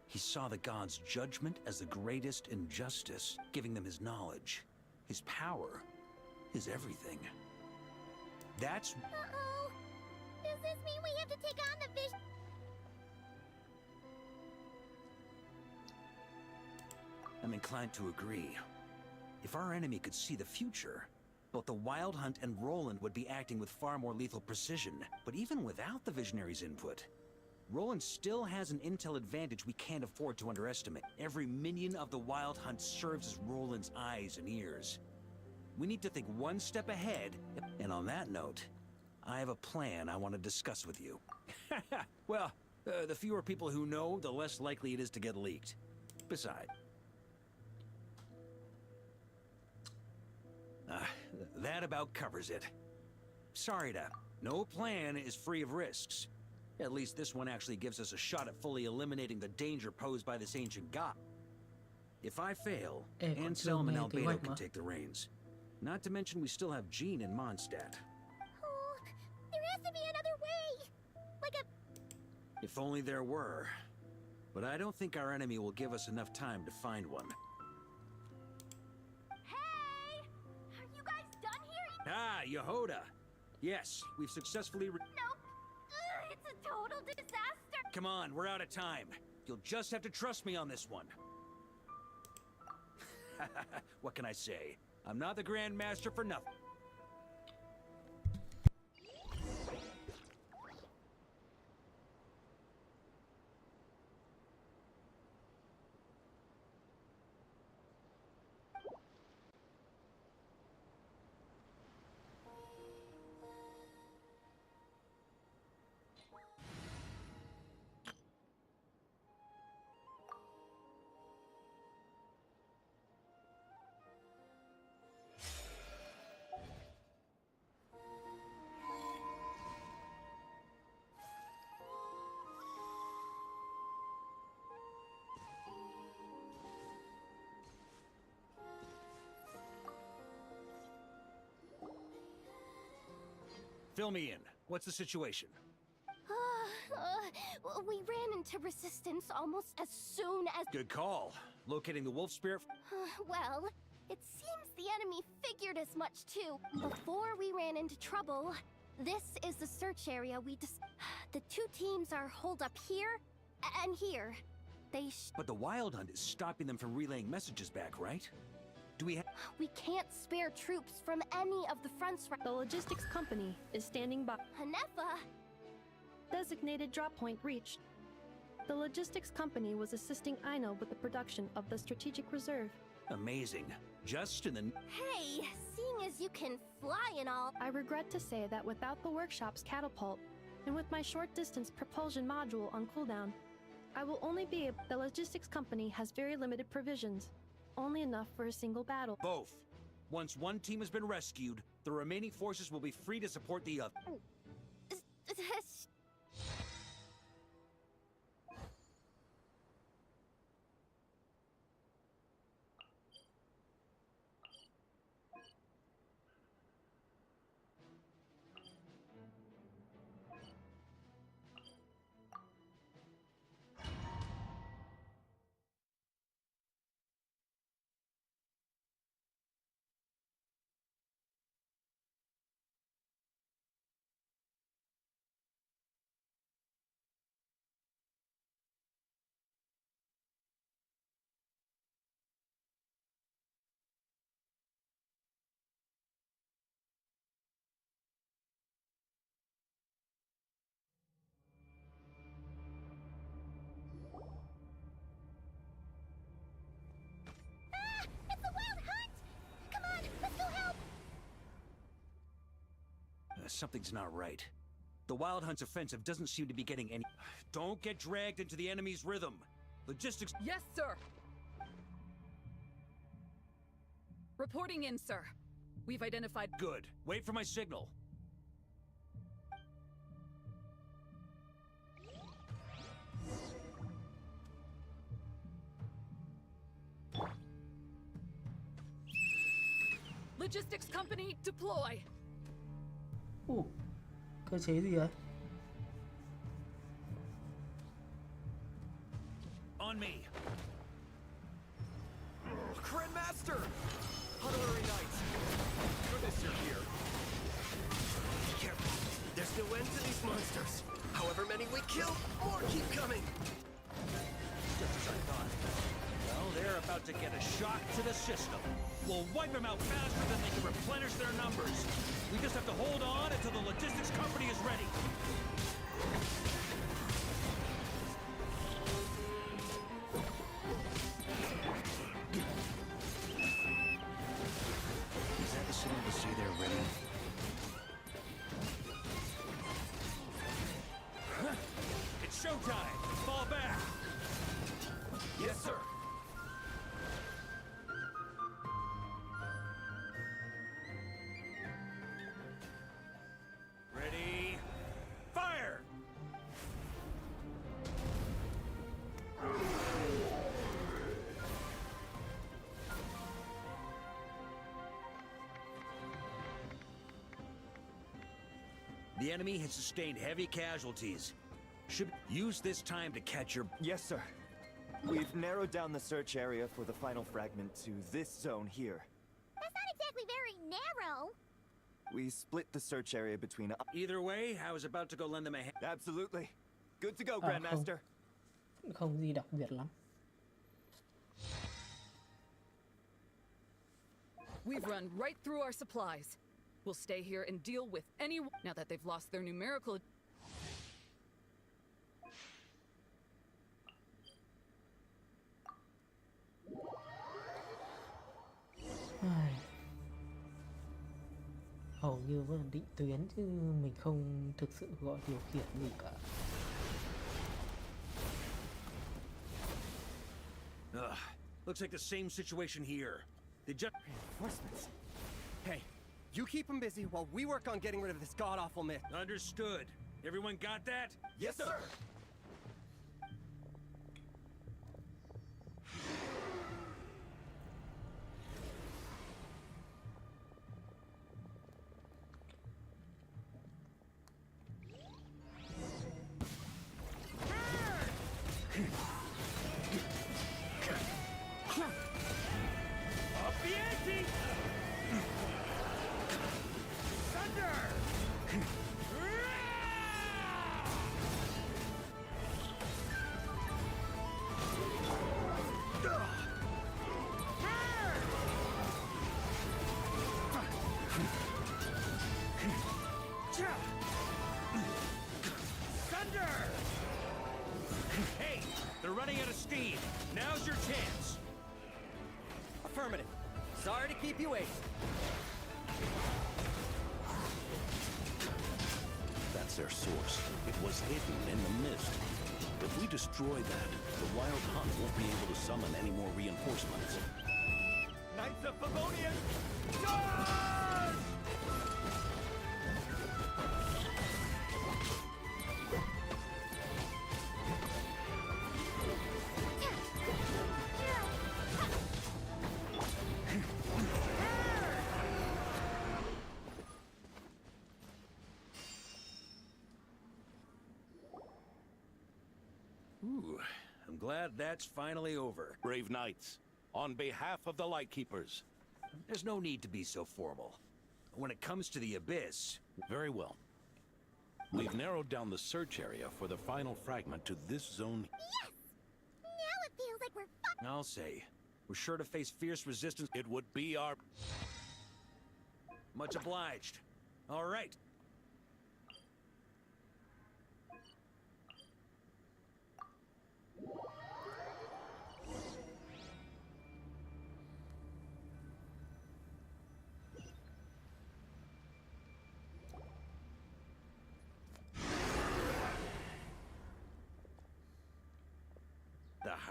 he saw the gods' judgment as the greatest injustice, giving them his knowledge, his power, his everything. That's... Uh-oh! Does this mean we have to take on the vision? I'm inclined to agree. If our enemy could see the future, both the Wild Hunt and Roland would be acting with far more lethal precision. But even without the Visionary's input, Roland still has an intel advantage we can't afford to underestimate. Every minion of the Wild Hunt serves as Roland's eyes and ears. We need to think one step ahead, and on that note, I have a plan I want to discuss with you. Well, the fewer people who know, the less likely it is to get leaked. Besides... that about covers it. Sorry to... No plan is free of risks. At least this one actually gives us a shot at fully eliminating the danger posed by this ancient god. If I fail, Anselm and Albedo can take the reins. Not to mention we still have Jean in Mondstadt. Oh, there has to be another way! Like a... If only there were. But I don't think our enemy will give us enough time to find one. Ah, Yehoda! Yes, we've successfully Nope! It's a total disaster! Come on, we're out of time. You'll just have to trust me on this one. What can I say? I'm not the Grand Master for nothing. Fill me in. What's the situation? We ran into resistance almost as soon as... Good call. Locating the wolf spirit... well, it seems the enemy figured as much too. Before we ran into trouble, this is the search area the two teams are holed up here and here. But the Wild Hunt is stopping them from relaying messages back, right? We can't spare troops from any of the fronts. The logistics company is standing by. Hanefa! Designated drop point reached. The logistics company was assisting Aino with the production of the strategic reserve. Amazing. Just in the... Hey, seeing as you can fly and all... I regret to say that without the workshop's catapult, and with my short-distance propulsion module on cooldown, I will only be able... The logistics company has very limited provisions. Only enough for a single battle. Both. Once one team has been rescued, the remaining forces will be free to support the other. Something's not right. The Wild Hunt's offensive doesn't seem to be getting any... Don't get dragged into the enemy's rhythm. Logistics... Yes, sir. Reporting in, sir. We've identified... Good. Wait for my signal. Logistics company, deploy. Cơ chế gì vậy? On me. Grandmaster! Honorary Knight! For this you're here. Be careful. There's no end to these monsters. However many we kill, more keep coming. Just as I thought. Well, they're about to get a shock to the system. We'll wipe them out faster than they can replenish their numbers. We just have to hold on until the logistics company is ready. Is that the signal to say they're ready? It's showtime! Fall back! Yes, sir. Ready? Fire! The enemy has sustained heavy casualties. Should use this time to catch your... Yes, sir. We've narrowed down the search area for the final fragment to this zone here. That's not exactly very narrow. We split the search area between... Either way, I was about to go lend them a hand. Absolutely. Good to go, Grandmaster. Không gì đặc biệt lắm. We've run right through our supplies. We'll stay here and deal with any... Now that they've lost their numerical... Hầu như vẫn định tuyến chứ mình không thực sự gọi điều khiển gì cả. Looks like the same situation here. They just... Reinforcements. Hey, you keep them busy while we work on getting rid of this god-awful myth. Understood. Everyone got that? Yes, sir. Up the ante! Thunder! Thunder! Hey, they're running out of steam. Now's your chance. Affirmative. Sorry to keep you waiting. That's their source. It was hidden in the mist. If we destroy that, the Wild Hunt won't be able to summon any more reinforcements. Knights of Favonian, charge! Ooh, I'm glad that's finally over. Brave knights, on behalf of the Lightkeepers. There's no need to be so formal. When it comes to the Abyss... Very well. We've narrowed down the search area for the final fragment to this zone. Yes! Now it feels like we're I'll say. We're sure to face fierce resistance. It would be our... Much obliged. All right.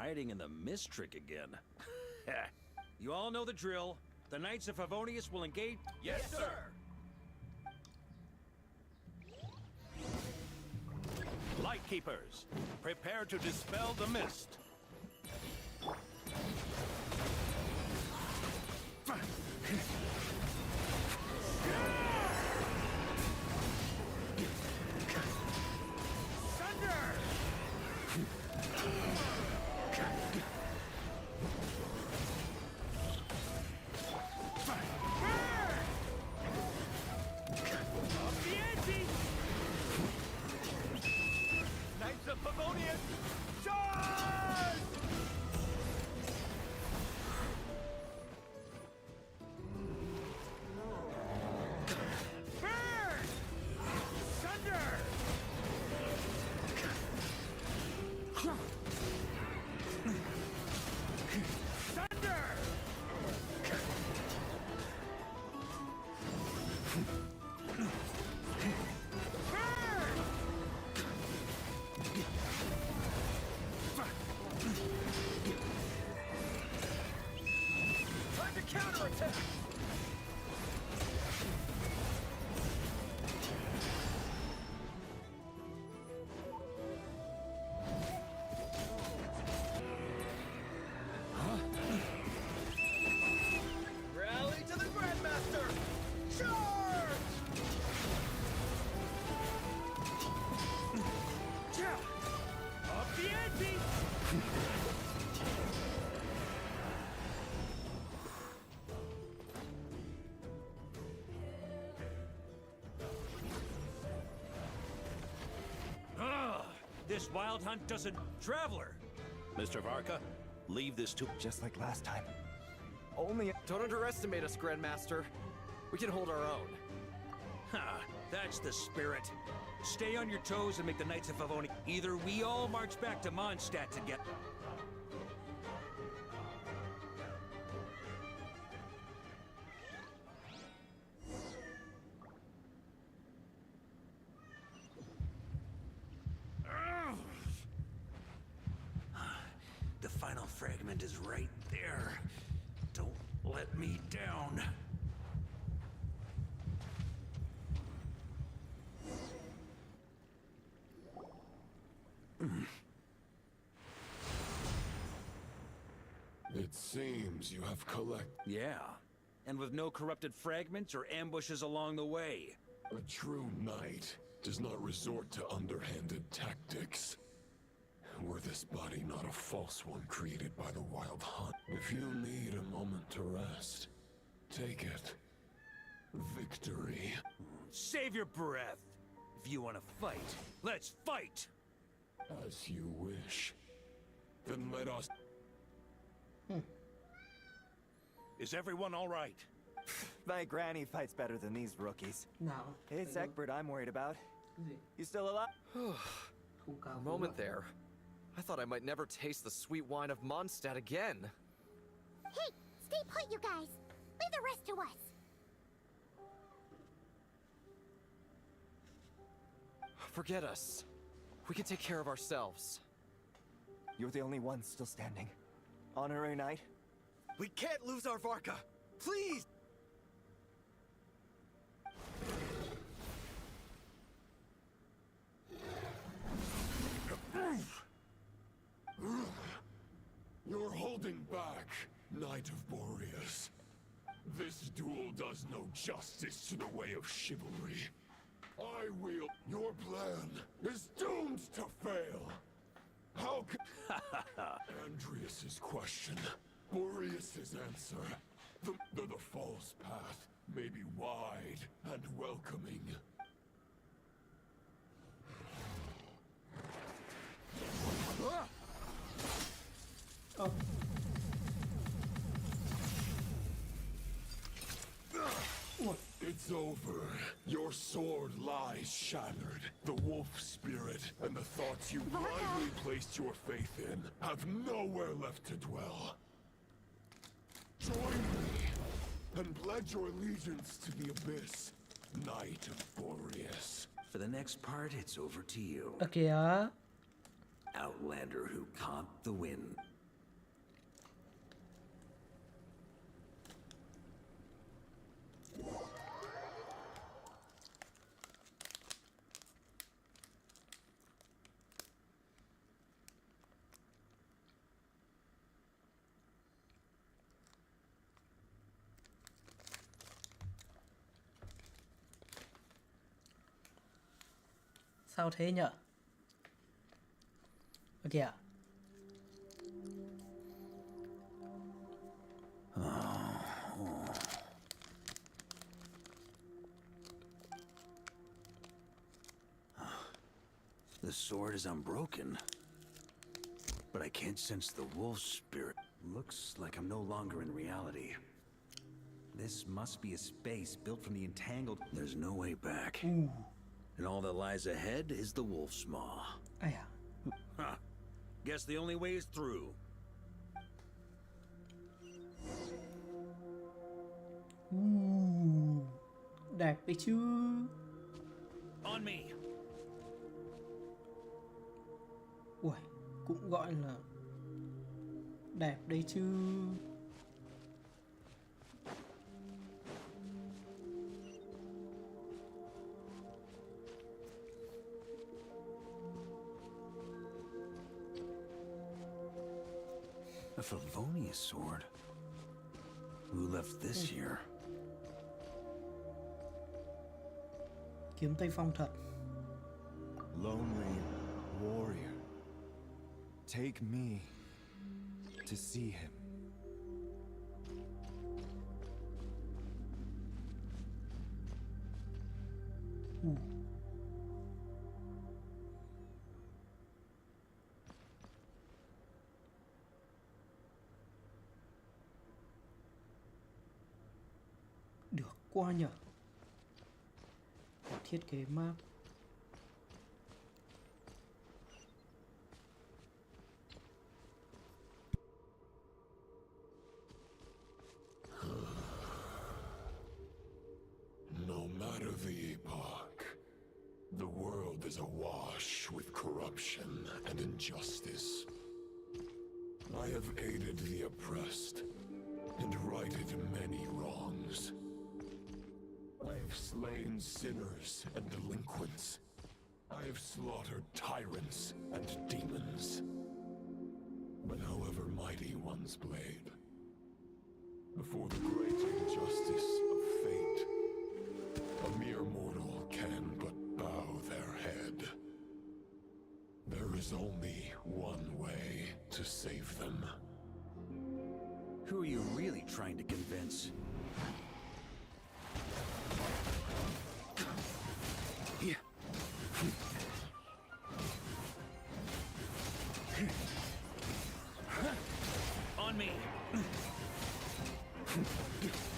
hiding in the mist trick again. You all know the drill. The Knights of Favonius will engage. Yes, sir! Lightkeepers, prepare to dispel the mist. Knights of Favonius, charge! Burn! Thunder! Thunder! Time to counterattack! Rally to the Grandmaster! Charge! Up the ante! This wild hunt doesn't... Traveler! Mr. Varka, leave this to... Just like last time. Only... Don't underestimate us, Grandmaster. We can hold our own. Ha! That's the spirit. Stay on your toes and make the Knights of Favonius. Either we all march back to Mondstadt together. The final fragment is right there. Don't let me down. It seems you have collected... Yeah, and with no corrupted fragments or ambushes along the way. A true knight does not resort to underhanded tactics. Were this body not a false one created by the Wild Hunt? If you need a moment to rest, take it. Victory. Save your breath. If you want to fight, let's fight! As you wish. Then let us... Is everyone all right? My granny fights better than these rookies. No. It's Egbert I'm worried about. You still alive? A moment there. I thought I might never taste the sweet wine of Mondstadt again. Hey, stay put, you guys. Leave the rest to us. Forget us. We can take care of ourselves. You're the only one still standing. Honorary Knight? We can't lose our Varka! Please! You're holding back, Knight of Boreas. This duel does no justice to the way of chivalry. I will... Your plan is doomed to fail. How can... Andreas's question, Boreas's answer. The false path may be wide and welcoming. Oh. It's over. Your sword lies shattered. The wolf spirit and the thoughts you blindly placed your faith in have nowhere left to dwell. Join me and pledge your allegiance to the abyss, Knight of Boreas. For the next part, it's over to you. Okay, Outlander who caught the wind. Sao thế nhở? Ở kìa. The sword is unbroken, but I can't sense the wolf spirit. Looks like I'm no longer in reality. This must be a space built from the entangled. There's no way back. And all that lies ahead is the wolf's maw. Huh. Guess the only way is through. Đẹp đấy chứ. On me. Ui, cũng gọi là đẹp đấy chứ. A Favonius sword? Who left this here? Kiếm Tây Phong thật. Lonely warrior. Take me to see him. Được quá nhở. Thiết kế map. No matter the epoch, the world is awash with corruption and injustice. I have aided the oppressed and righted many wrongs. I have slain sinners and delinquents. I have slaughtered tyrants and demons. But however mighty one's blade, before the great injustice of fate, a mere mortal can but bow their head. There is only one way to save them. Who are you really trying to convince? On me!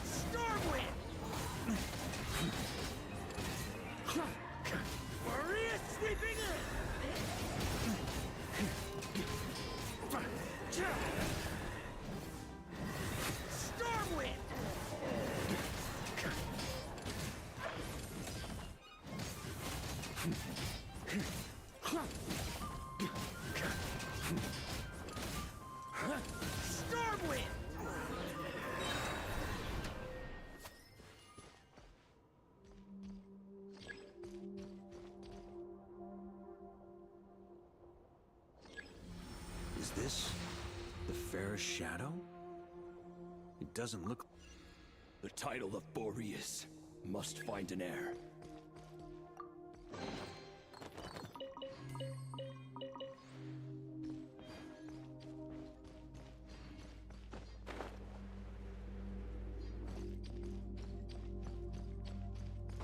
Stormwind! Maria sweeping in! Stormwind! Stormwind! Is this the fairest shadow? It doesn't look... The title of Boreas must find an heir.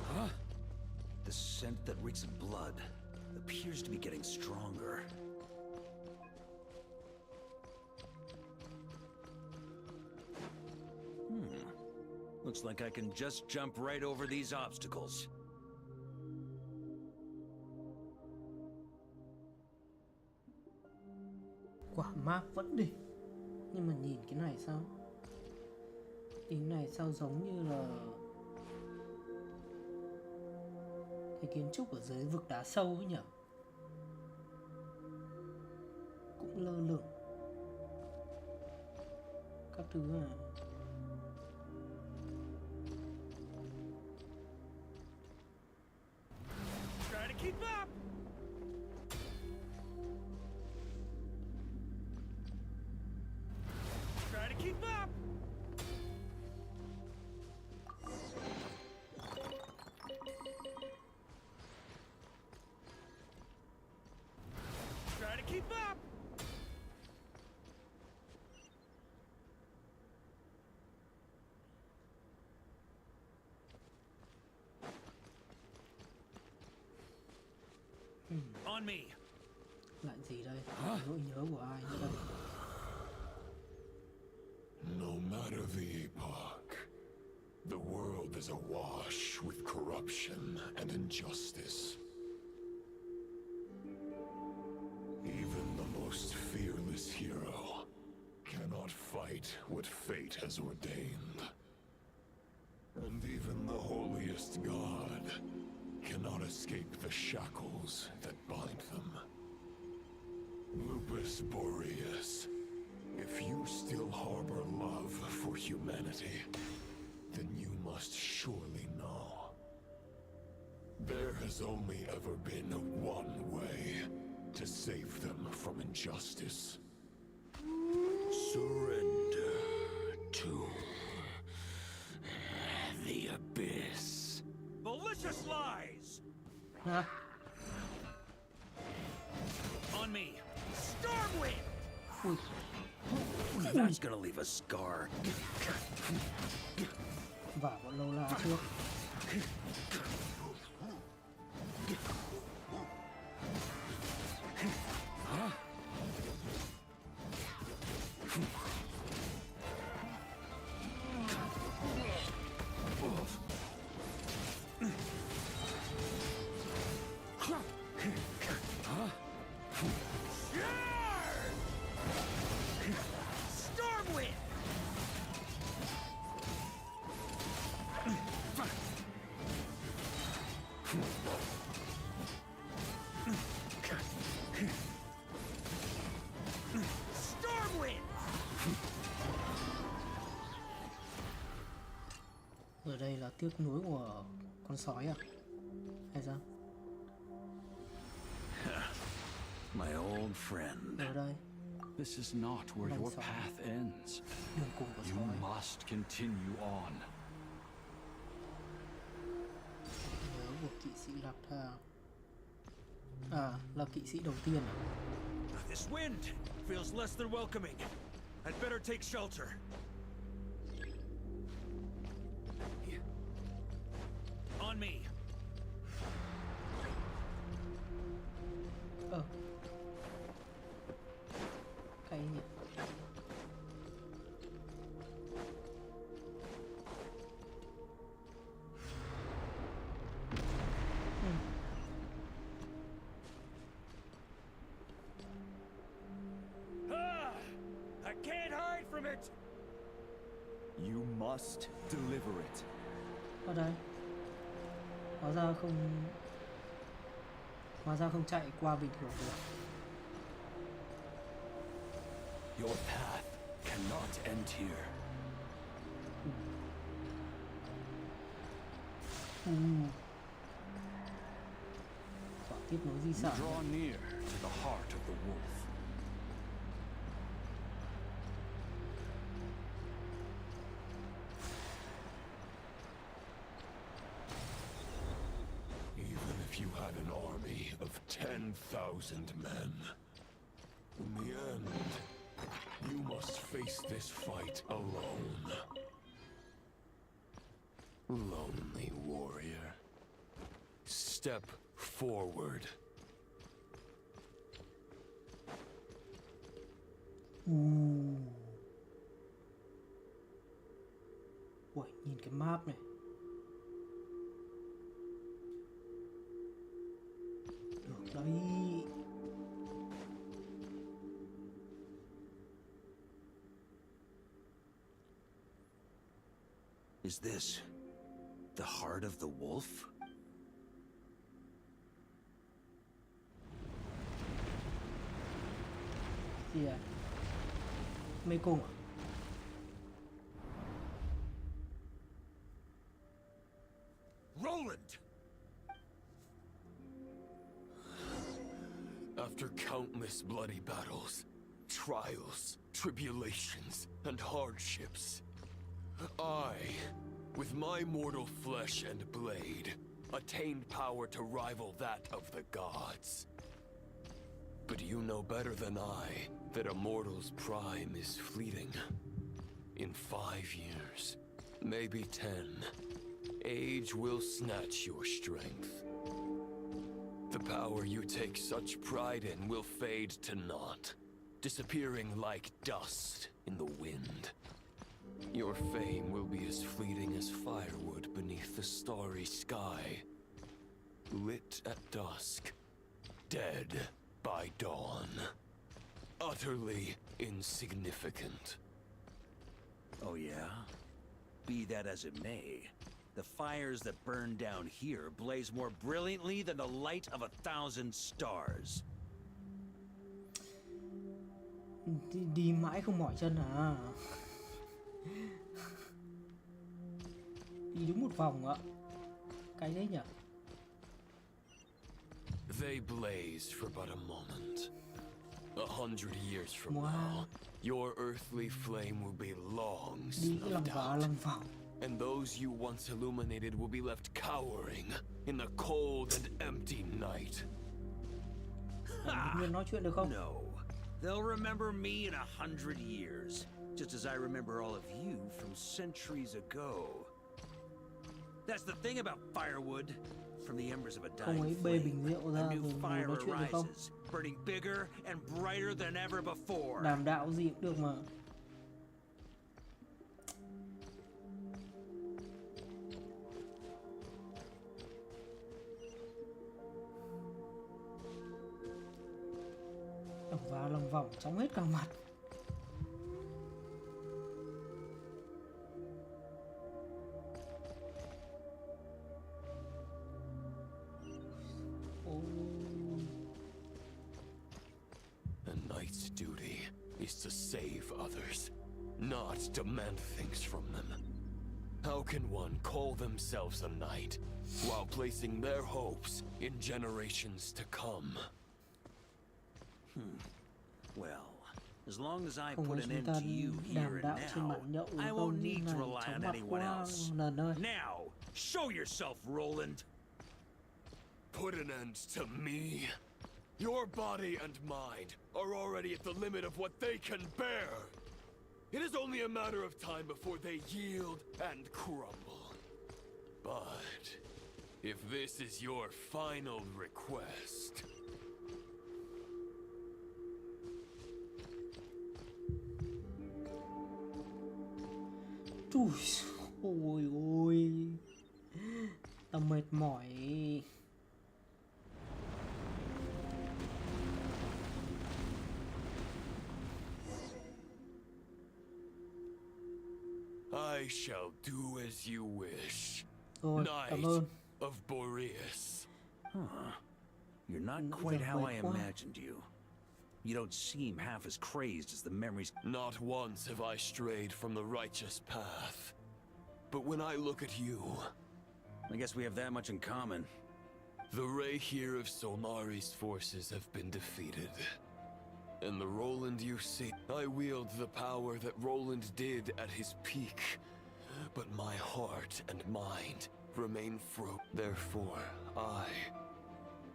Huh? The scent that reeks of blood appears to be getting stronger. Looks like I can just jump right over these obstacles. Quả map vẫn đi. Nhưng mà nhìn cái này sao? Cái này sao giống như là cái kiến trúc ở dưới vực đá sâu ấy nhỉ? Cũng lơ lửng các thứ à. Keep up! On me. Lại gì đây? Nỗi nhớ của ai nữa đây? No matter the epoch, the world is awash with corruption and injustice. Even the most fearless hero cannot fight what fate has ordained. And even the holiest god cannot escape the shackles that bind them. Lupus Boreas, if you still harbor love for humanity, then you must surely know. There has only ever been one way to save them from injustice. Surrender to the abyss. Malicious lies! Hả? On me. Stormwind! Ui. That's gonna leave a scar. Vả bọn lâu la trước. Stormwind! Stormwind! Ở đây là tiếc nuối của con sói à? Hay sao? My old friend. Ở đây. This is not where your path ends. You must continue on. Nhớ của kỵ sĩ Lạc Thang. À, là kỵ sĩ đầu tiên à? This wind feels less than welcoming. I'd better take shelter. On me. Cái nhỉ? I can't hide from it. You must deliver it. Ở đây. Hóa ra không chạy qua bình thường được. Your path cannot end here. Quả tiếp nối di sản. Draw near to the heart of the wolf. Even if you had an army of 10,000 men, in the end, you must face this fight alone. Lonely warrior. Step forward. Ui, nhìn cái map này. Được đấy. Is this the heart of the wolf? Gì à? Mê cung à? Roland! After countless bloody battles, trials, tribulations, and hardships, I, with my mortal flesh and blade, attained power to rival that of the gods. But you know better than I that a mortal's prime is fleeting. In 5 years, maybe 10, age will snatch your strength. The power you take such pride in will fade to naught, disappearing like dust in the wind. Your fame will be as fleeting as firewood beneath the starry sky, lit at dusk, dead by dawn. Utterly insignificant. Oh yeah? Be that as it may, the fires that burn down here blaze more brilliantly than the light of 1,000 stars. Đi mãi không mỏi chân à? Đi đúng một vòng ạ. Cái đấy nhỉ? They blaze for but a moment. 100 years from now, your earthly flame will be long snuffed out. And those you once illuminated will be left cowering in the cold and empty night. Nói chuyện được không? No. They'll remember me in 100 years, just as I remember all of you from centuries ago. That's the thing about firewood. From the embers of a dying flame, a new fire arises, burning bigger and brighter than ever before. Đàm đạo gì cũng được mà. Và lòng vòng chóng hết cả mặt. A knight's duty is to save others, not demand things from them. How can one call themselves a knight while placing their hopes in generations to come? Well, as long as I put an end to you here and now, I won't need to rely on anyone else. Now, show yourself, Roland! Put an end to me? Your body and mind are already at the limit of what they can bear. It is only a matter of time before they yield and crumble. But if this is your final request... Ôi ôi, tao mệt mỏi. I shall do as you wish. Knight of Boreas. You're not quite how I imagined you. You don't seem half as crazed as the memories. Not once have I strayed from the righteous path. But when I look at you... I guess we have that much in common. The ray here of Solmari's forces have been defeated. And the Roland you see... I wield the power that Roland did at his peak. But my heart and mind remain frozen. Therefore, I,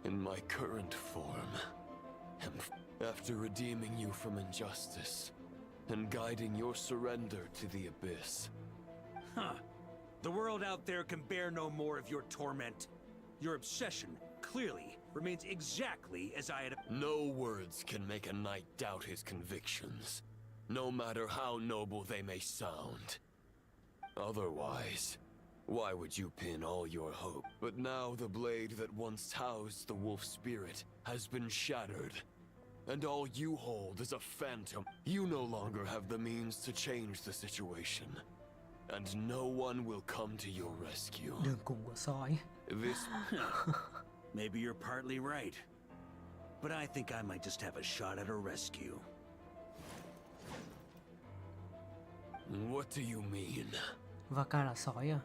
in my current form, am... After redeeming you from injustice, and guiding your surrender to the abyss. Huh. The world out there can bear no more of your torment. Your obsession, clearly, remains exactly as I had... No words can make a knight doubt his convictions, no matter how noble they may sound. Otherwise, why would you pin all your hope? But now the blade that once housed the wolf spirit has been shattered. And all you hold is a phantom. You no longer have the means to change the situation. And no one will come to your rescue. Đường cùng của sói. This... Maybe you're partly right. But I think I might just have a shot at a rescue. What do you mean? Vaka là sói à?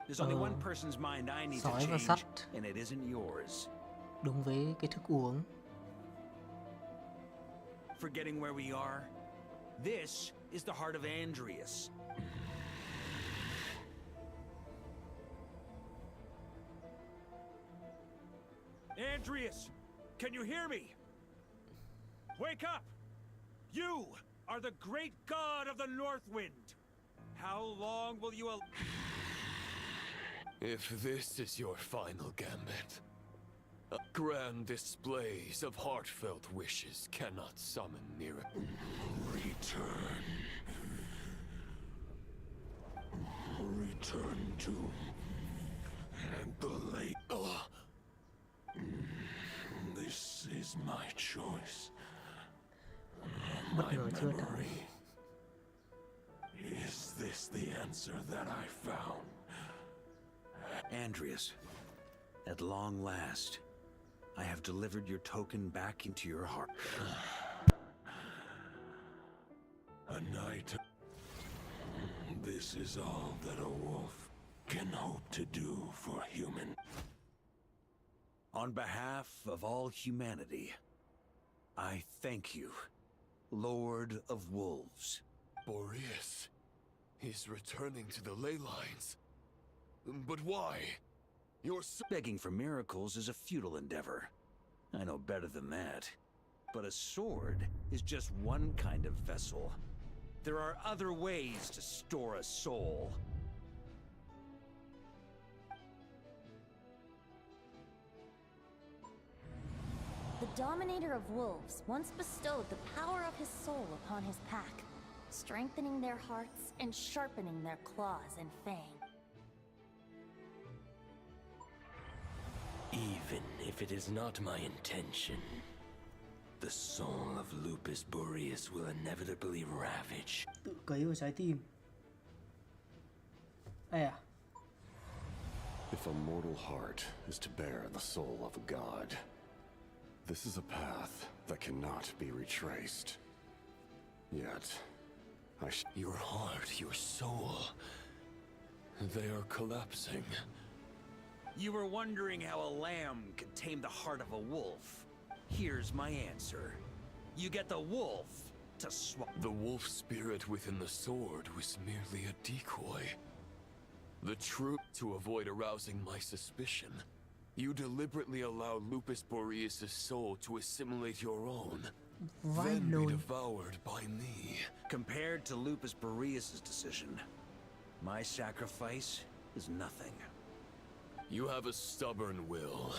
There's only one person's mind I need to Sói và change, sắt. and it isn't yours. Đúng với cái thức uống. Forgetting where we are? This is the heart of Andreas. Andreas, can you hear me? Wake up! You are the great god of the North Wind. How long will you If this is your final gambit, grand displays of heartfelt wishes cannot summon near it. Return. Return to the lake. This is my choice. My memory. Is this the answer that I found? Andreas, at long last, I have delivered your token back into your heart. A night. This is all that a wolf can hope to do for human. On behalf of all humanity, I thank you, Lord of Wolves. Boreas. He's returning to the ley lines. But why? You're begging for miracles is a futile endeavor. I know better than that. But a sword is just one kind of vessel. There are other ways to store a soul. The Dominator of Wolves once bestowed the power of his soul upon his pack, strengthening their hearts and sharpening their claws and fang. Even if it is not my intention, the soul of Lupus Boreas will inevitably ravage. Tự cấy vào trái tim. Ai à? If a mortal heart is to bear the soul of a god, this is a path that cannot be retraced. Yet, your heart, your soul, they are collapsing. You were wondering how a lamb could tame the heart of a wolf. Here's my answer. You get the wolf to swap. The wolf spirit within the sword was merely a decoy. The truth to avoid arousing my suspicion. You deliberately allow Lupus Boreas' soul to assimilate your own, then be devoured by me. Compared to Lupus Boreas' decision, my sacrifice is nothing. You have a stubborn will,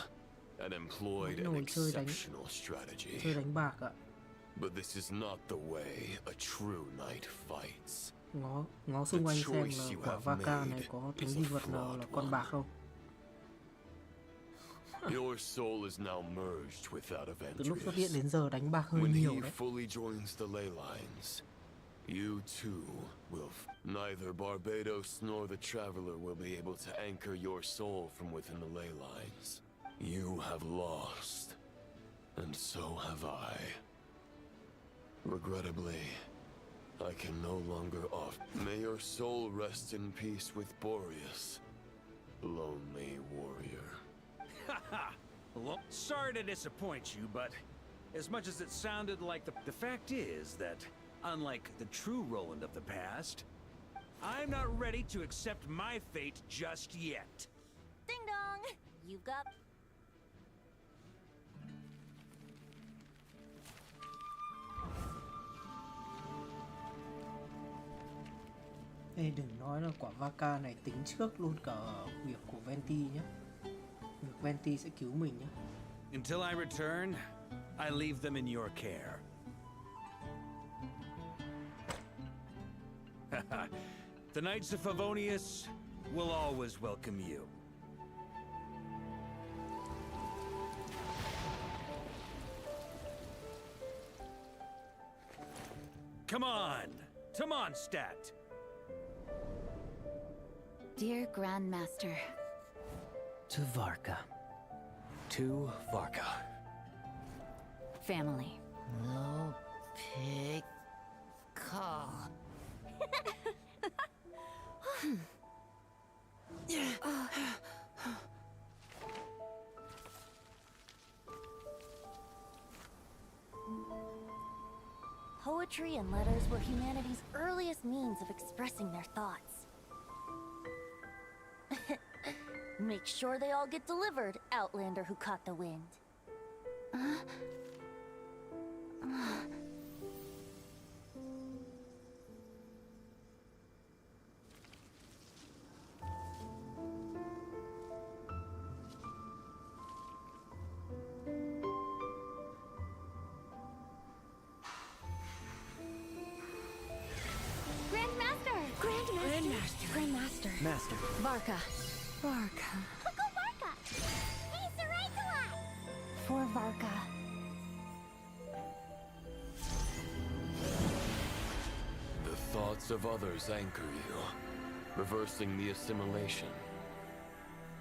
and employed an exceptional strategy. Chơi đánh bạc ạ. But this is not the way a true knight fights. Ngó xung quanh xem là quả Vaka này có thứ gì vật nào là con bạc không? Your soul is now merged with that of Từ lúc xuất hiện Andreas. đến giờ đánh bạc hơi When nhiều he đấy. fully joins the ley lines, you too will. Neither Barbados nor the Traveler will be able to anchor your soul from within the ley lines. You have lost, and so have I. Regrettably, I can no longer offer. May your soul rest in peace with Boreas, lonely warrior. Well, sorry to disappoint you, but as much as it sounded like the fact is that, unlike the true Roland of the past, I'm not ready to accept my fate just yet. Ding dong! You've got... Ê, đừng nói là quả Vaka này tính trước luôn cả việc của Venti nhé. Việc Venti sẽ cứu mình nhé. Until I return, I leave them in your care. The Knights of Favonius will always welcome you. Come on, to Mondstadt. Dear Grandmaster. To Varka. To Varka. Family. No pig call. Poetry and letters were humanity's earliest means of expressing their thoughts. Make sure they all get delivered, Outlander who caught the wind. Master. Varka. Varka. Uncle Varka! Hey, Sarai! For Varka. The thoughts of others anchor you, reversing the assimilation.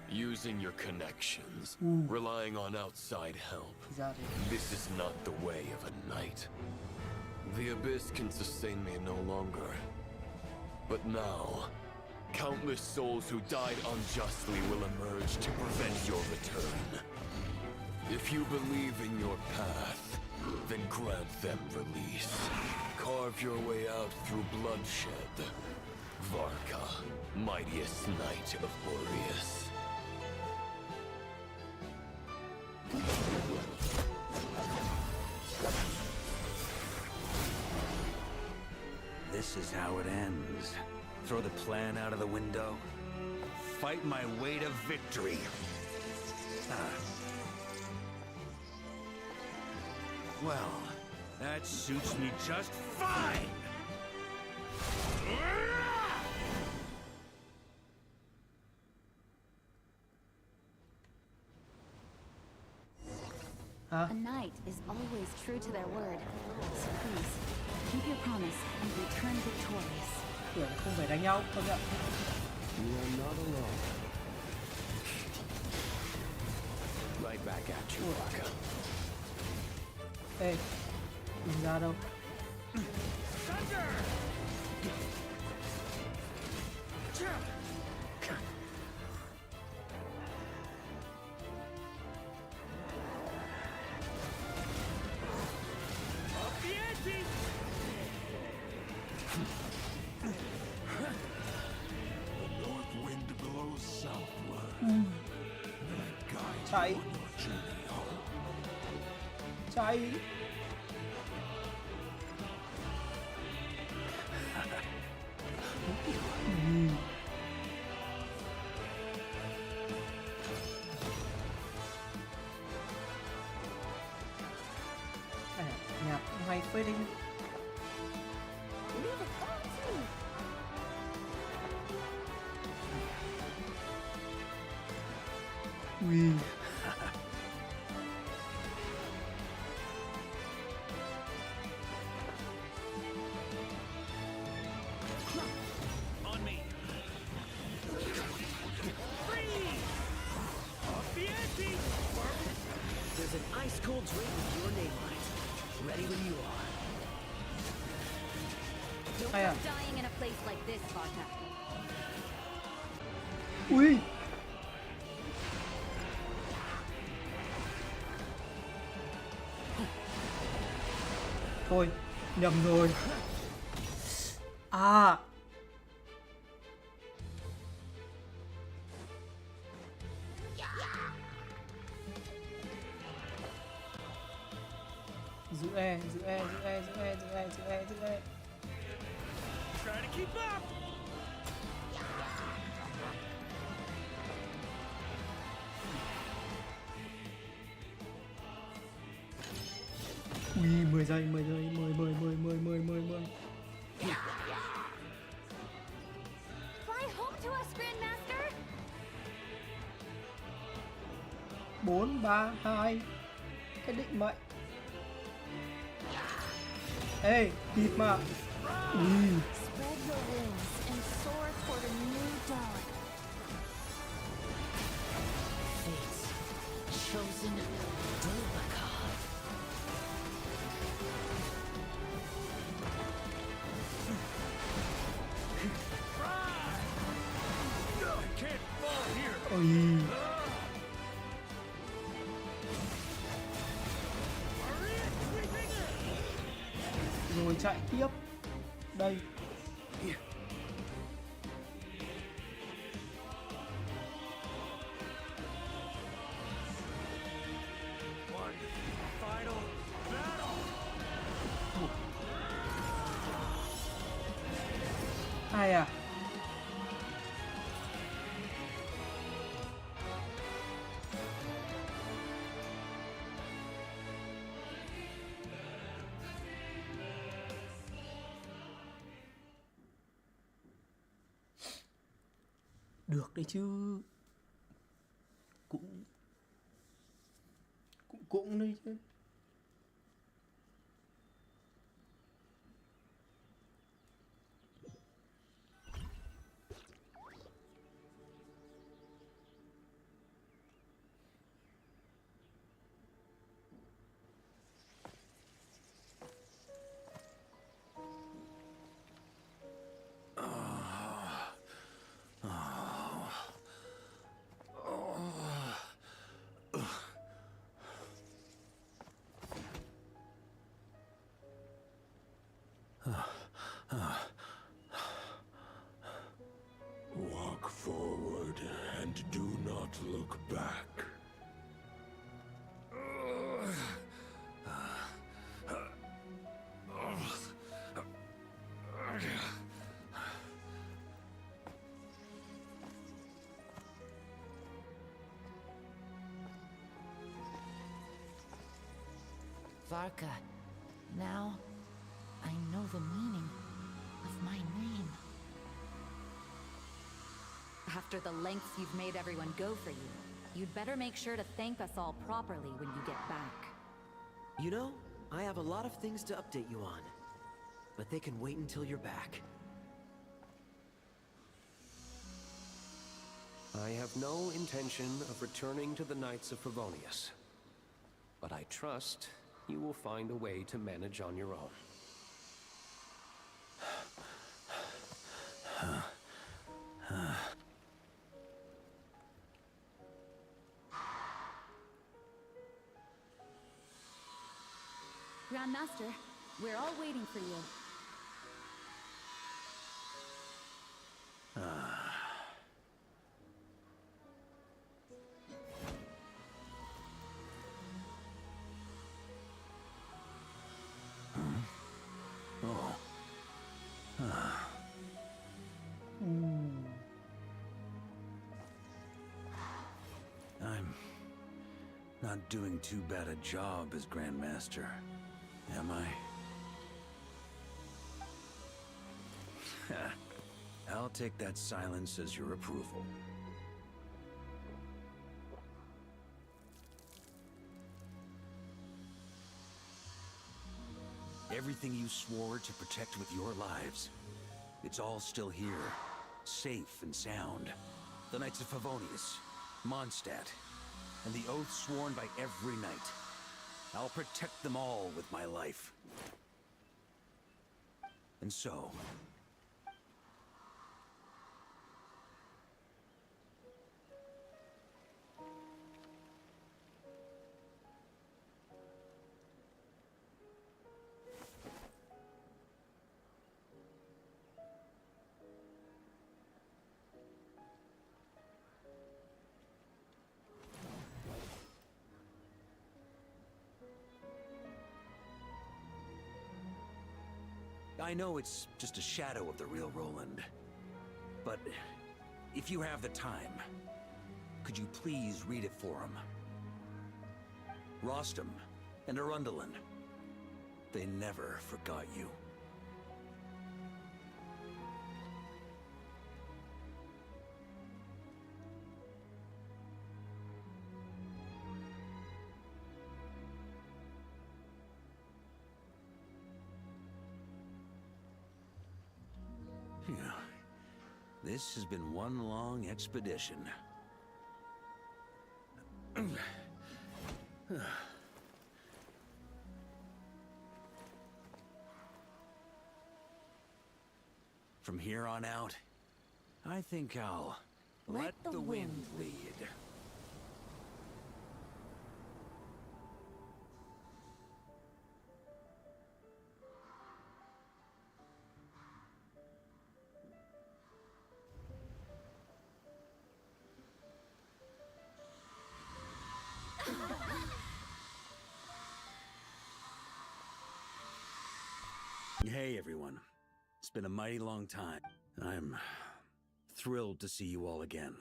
Using your connections, relying on outside help. This is not the way of a knight. The Abyss can sustain me no longer. But now, countless souls who died unjustly will emerge to prevent your return. If you believe in your path, then grant them release. Carve your way out through bloodshed. Varka, mightiest knight of Boreas. This is how it ends. Throw the plan out of the window. Fight my way to victory. Well, that suits me just fine! A knight is always true to their word. So please, keep your promise and return victorious. Tưởng không phải đánh nhau, không nhận. You are not alone. Right back at you, Varka. Ê, đừng ra đâu. Chạy. Chạy. Nhạc hay phết đi. Ui. On me. Freeze! Off the ante! There's an ice cold drink with your name on it. Ready when you are. Don't go dying in a place like this, Varka. Ui. Thôi, nhầm rồi. À. Giữ E, giữ E, giữ E, giữ E, giữ E, giữ E, giữ E. Try to keep up! Ui, 10 giây, 10 giây, 10, 10, 10, 10, 10, 10, 10. Fly home to us, Grandmaster! 4, 3, 2. Cái định mệnh. Ê, kịp mà. Ui. Spread your wings and soar toward a new dawn. Fate's chosen Dulbacard. I can't fall here! Ôi. Rồi chạy tiếp. Đây. One final battle! Ai à? được đấy chứ. Cũng đấy chứ. Walk forward and do not look back. Varka, now I know the meaning of my name. After the lengths you've made everyone go for you, you'd better make sure to thank us all properly when you get back. You know, I have a lot of things to update you on, but they can wait until you're back. I have no intention of returning to the Knights of Favonius, but I trust you will find a way to manage on your own. Grandmaster, we're all waiting for you. I'm not doing too bad a job as Grandmaster, am I? I'll take that silence as your approval. Everything you swore to protect with your lives, it's all still here, safe and sound. The Knights of Favonius, Mondstadt, and the oath sworn by every knight. I'll protect them all with my life. And so... I know it's just a shadow of the real Roland, but if you have the time, could you please read it for him? Rostam and Arundelen, they never forgot you. This has been one long expedition. From here on out, I think I'll let the wind lead. Hey everyone, it's been a mighty long time. I'm thrilled to see you all again.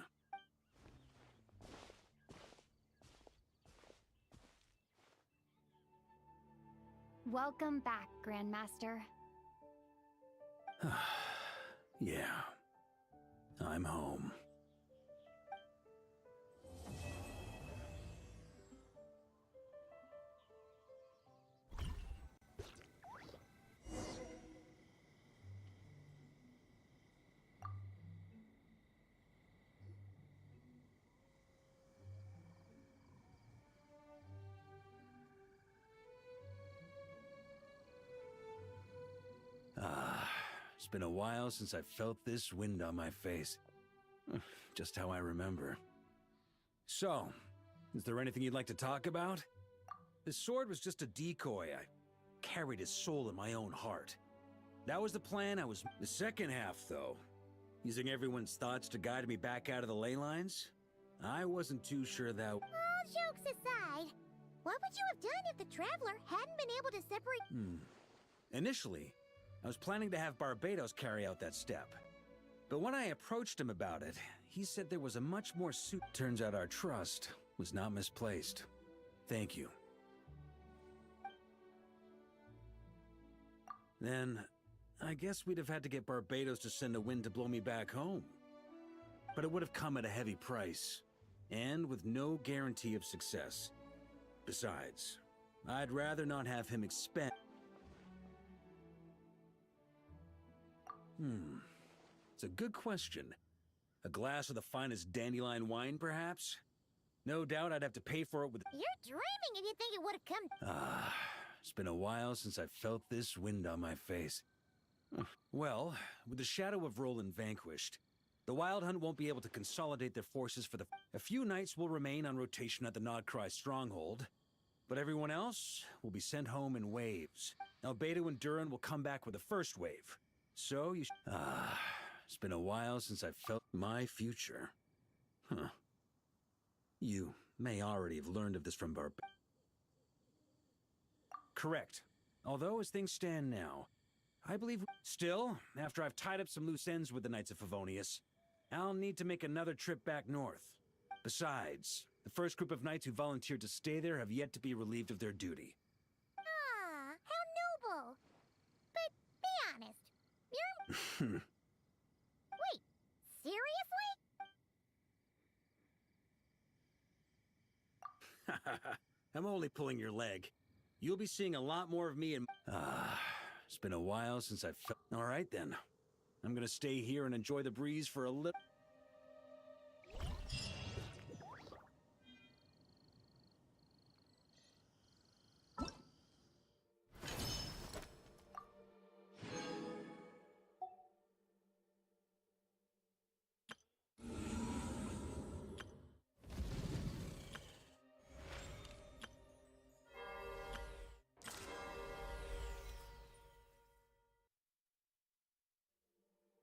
Welcome back, Grandmaster. Yeah, I'm home. It's been a while since I felt this wind on my face. Just how I remember. So, is there anything you'd like to talk about? This sword was just a decoy. I carried his soul in my own heart. That was the plan. The second half, though, using everyone's thoughts to guide me back out of the ley lines, I wasn't too sure that... All jokes aside, what would you have done if the Traveler hadn't been able to separate... Initially, I was planning to have Barbatos carry out that step. But when I approached him about it, he said there was a much more Turns out our trust was not misplaced. Thank you. Then, I guess we'd have had to get Barbatos to send a wind to blow me back home. But it would have come at a heavy price, and with no guarantee of success. Besides, I'd rather not have him expend... It's a good question. A glass of the finest dandelion wine, perhaps? No doubt I'd have to pay for it with... You're dreaming if you think it would have come... It's been a while since I felt this wind on my face. Well, with the shadow of Roland vanquished, the Wild Hunt won't be able to consolidate their forces for the... A few knights will remain on rotation at the Nodcry stronghold, but everyone else will be sent home in waves. Albedo and Durin will come back with the first wave. So you... It's been a while since I felt my future. You may already have learned of this from Correct. Although, as things stand now, I believe... Still, after I've tied up some loose ends with the Knights of Favonius, I'll need to make another trip back north. Besides, the first group of knights who volunteered to stay there have yet to be relieved of their duty. How noble. But be honest, you're... Wait, seriously? I'm only pulling your leg. You'll be seeing a lot more of me in... It's been a while since I've felt... All right, then. I'm gonna stay here and enjoy the breeze for a little...